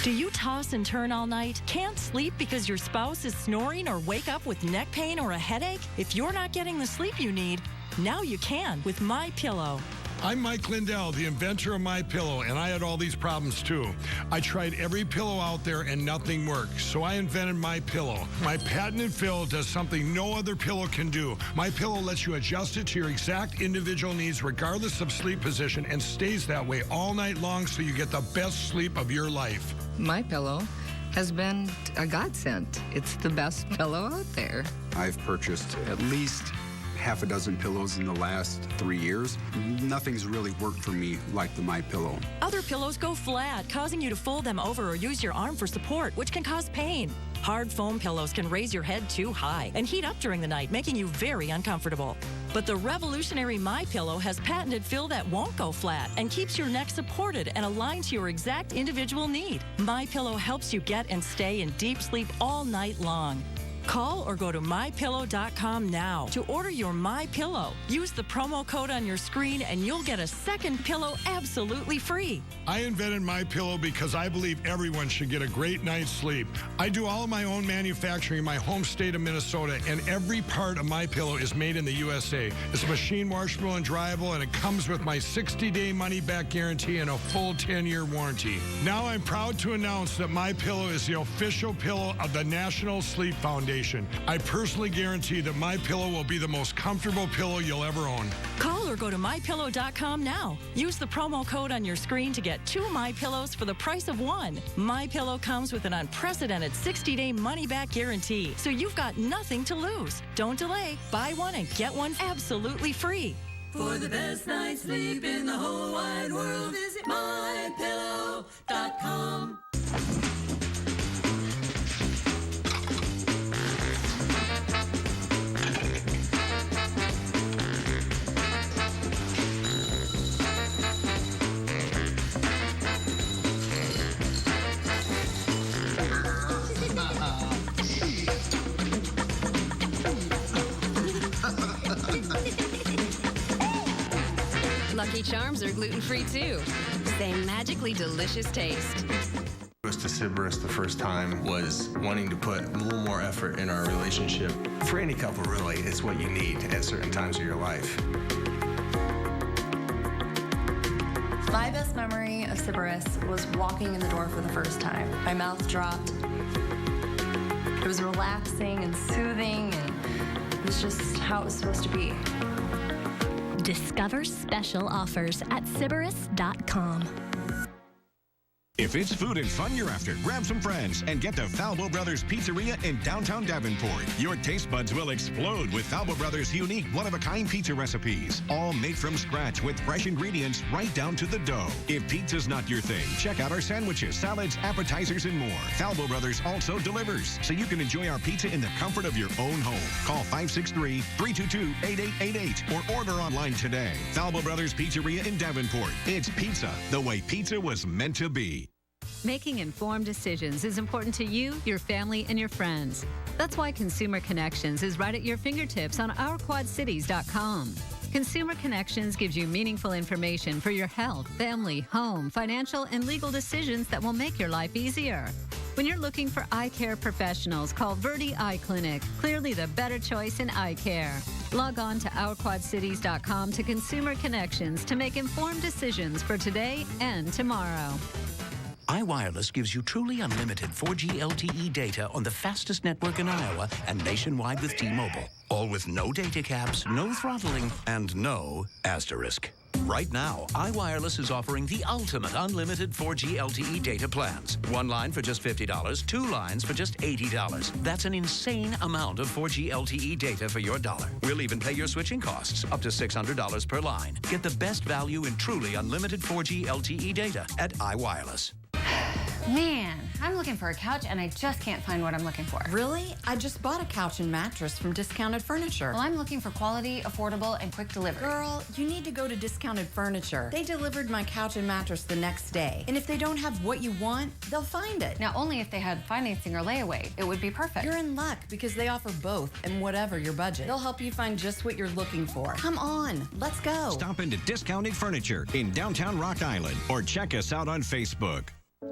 Do you toss and turn all night? Can't sleep because your spouse is snoring or wake up with neck pain or a headache? If you're not getting the sleep you need, now you can with MyPillow. I'm Mike Lindell, the inventor of MyPillow, and I had all these problems too. I tried every pillow out there and nothing worked, so I invented MyPillow. My patented fill does something no other pillow can do. MyPillow lets you adjust it to your exact individual needs regardless of sleep position and stays that way all night long so you get the best sleep of your life. MyPillow has been a godsend. It's the best pillow out there. I've purchased at least half a dozen pillows in the last 3 years. Nothing's really worked for me like the MyPillow. Other pillows go flat, causing you to fold them over or use your arm for support, which can cause pain. Hard foam pillows can raise your head too high and heat up during the night, making you very uncomfortable. But the revolutionary MyPillow has patented fill that won't go flat and keeps your neck supported and aligned to your exact individual need. MyPillow helps you get and stay in deep sleep all night long. Call or go to mypillow.com now to order your MyPillow. Use the promo code on your screen and you'll get a second pillow absolutely free. I invented MyPillow because I believe everyone should get a great night's sleep. I do all of my own manufacturing in my home state of Minnesota, and every part of MyPillow is made in the USA. It's machine washable and dryable, and it comes with my 60-day money-back guarantee and a full 10-year warranty. Now I'm proud to announce that MyPillow is the official pillow of the National Sleep Foundation. I personally guarantee that MyPillow will be the most comfortable pillow you'll ever own. Call or go to mypillow.com now. Use the promo code on your screen to get 2 MyPillows for the price of 1. MyPillow comes with an unprecedented 60-day money-back guarantee, so you've got nothing to lose. Don't delay. Buy one and get one absolutely free. For the best night's sleep in the whole wide world, visit mypillow.com. Lucky Charms are gluten-free too. Same magically delicious taste. To Sybaris the first time was wanting to put a little more effort in our relationship. For any couple, really, it's what you need at certain times of your life. My best memory of Sybaris was walking in the door for the first time. My mouth dropped. It was relaxing and soothing, and it was just how it was supposed to be. Discover special offers at Sybaris.com. If it's food and fun you're after, grab some friends and get to Falbo Brothers Pizzeria in downtown Davenport. Your taste buds will explode with Falbo Brothers' unique one-of-a-kind pizza recipes, all made from scratch with fresh ingredients right down to the dough. If pizza's not your thing, check out our sandwiches, salads, appetizers, and more. Falbo Brothers also delivers, so you can enjoy our pizza in the comfort of your own home. Call 563-322-8888 or order online today. Falbo Brothers Pizzeria in Davenport. It's pizza the way pizza was meant to be. Making informed decisions is important to you, your family, and your friends. That's why Consumer Connections is right at your fingertips on ourquadcities.com. Consumer Connections gives you meaningful information for your health, family, home, financial, and legal decisions that will make your life easier. When you're looking for eye care professionals, call Verdi Eye Clinic, clearly the better choice in eye care. Log on to ourquadcities.com to Consumer Connections to make informed decisions for today and tomorrow. iWireless gives you truly unlimited 4G LTE data on the fastest network in Iowa and nationwide with T-Mobile. All with no data caps, no throttling, and no asterisk. Right now, iWireless is offering the ultimate unlimited 4G LTE data plans. 1 line for just $50, 2 lines for just $80. That's an insane amount of 4G LTE data for your dollar. We'll even pay your switching costs, up to $600 per line. Get the best value in truly unlimited 4G LTE data at iWireless. Man, I'm looking for a couch and I just can't find what I'm looking for. Really? I just bought a couch and mattress from Discounted Furniture. Well, I'm looking for quality, affordable, and quick delivery. Girl, you need to go to Discounted Furniture. They delivered my couch and mattress the next day. And if they don't have what you want, they'll find it. Now, only if they had financing or layaway. It would be perfect. You're in luck because they offer both and whatever your budget. They'll help you find just what you're looking for. Come on, let's go. Stop into Discounted Furniture in downtown Rock Island or check us out on Facebook.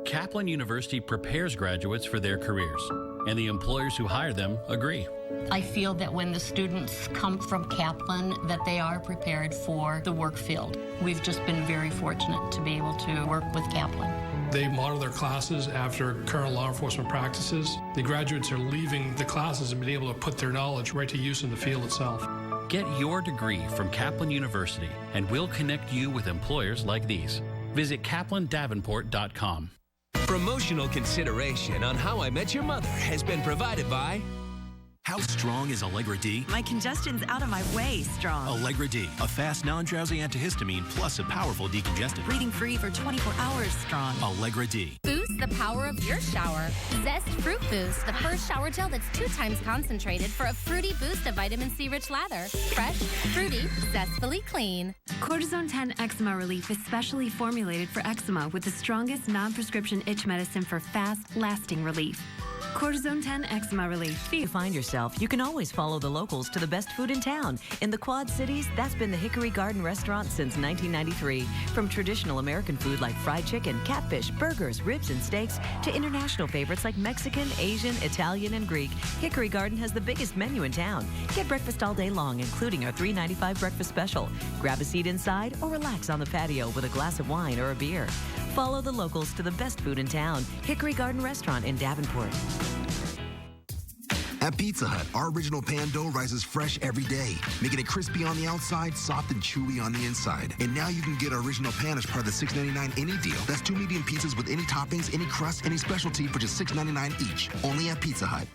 Kaplan University prepares graduates for their careers, and the employers who hire them agree. I feel that when the students come from Kaplan, that they are prepared for the work field. We've just been very fortunate to be able to work with Kaplan. They model their classes after current law enforcement practices. The graduates are leaving the classes and being able to put their knowledge right to use in the field itself. Get your degree from Kaplan University, and we'll connect you with employers like these. Visit kaplandavenport.com. Promotional consideration on How I Met Your Mother has been provided by... How strong is Allegra D? My congestion's out of my way strong. Allegra D, a fast, non-drowsy antihistamine plus a powerful decongestant. Bleeding free for 24 hours strong. Allegra D. Boost the power of your shower. Zest Fruit Boost, the first shower gel that's 2 times concentrated for a fruity boost of vitamin C-rich lather. Fresh, fruity, zestfully clean. Cortisone 10 Eczema Relief is specially formulated for eczema with the strongest non-prescription itch medicine for fast, lasting relief. Cortisone 10 Eczema Relief. If you find yourself, you can always follow the locals to the best food in town. In the Quad Cities, that's been the Hickory Garden Restaurant since 1993. From traditional American food like fried chicken, catfish, burgers, ribs, and steaks, to international favorites like Mexican, Asian, Italian, and Greek, Hickory Garden has the biggest menu in town. Get breakfast all day long, including our $3.95 breakfast special. Grab a seat inside or relax on the patio with a glass of wine or a beer. Follow the locals to the best food in town. Hickory Garden Restaurant in Davenport. At Pizza Hut, our original pan dough rises fresh every day, making it crispy on the outside, soft and chewy on the inside. And now you can get our original pan as part of the $6.99 any deal. That's 2 medium pizzas with any toppings, any crust, any specialty for just $6.99 each. Only at Pizza Hut.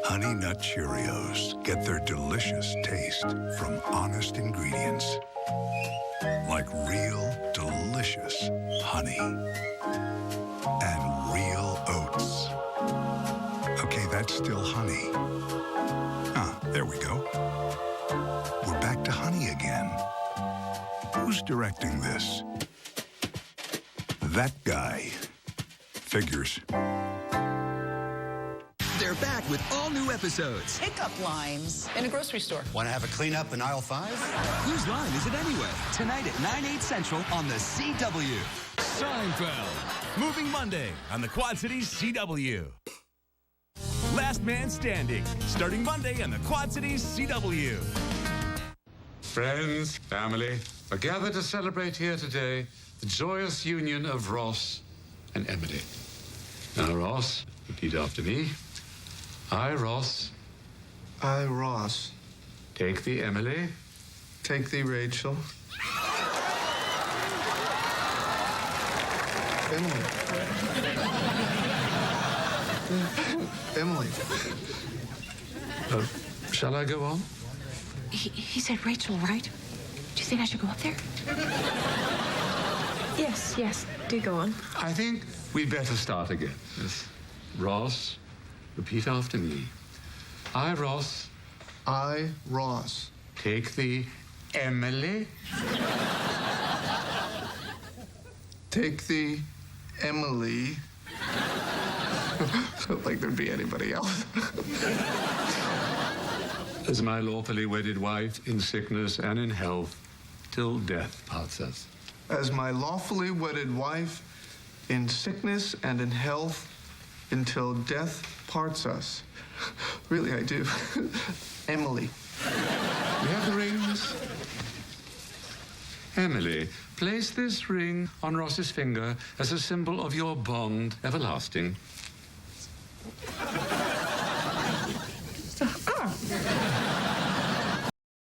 Honey Nut Cheerios get their delicious taste from honest ingredients. Like real, delicious honey. And real oats. Okay, that's still honey. Ah, there we go. We're back to honey again. Who's directing this? That guy. Figures. They're back with all new episodes. Pickup lines in a grocery store. Want to have a cleanup in aisle 5? Whose line is it anyway? Tonight at 9/8 Central on the CW. Seinfeld. Moving Monday on the Quad Cities CW. Last Man Standing. Starting Monday on the Quad Cities CW. Friends, family, are gathered to celebrate here today the joyous union of Ross and Emily. Now, Ross, repeat after me. I, Ross. I, Ross. Take thee, Emily. Take thee, Rachel. Emily. Emily. Shall I go on? He said Rachel, right? Do you think I should go up there? Yes, do go on. I think we'd better start again. Yes. Ross, repeat after me. I, Ross. I, Ross. Take thee, Emily. Take thee, Emily. I don't think there'd be anybody else. As my lawfully wedded wife in sickness and in health, till death parts us. As my lawfully wedded wife in sickness and in health until death parts us. Really, I do. Emily. We have the rings. Emily, place this ring on Ross's finger as a symbol of your bond everlasting.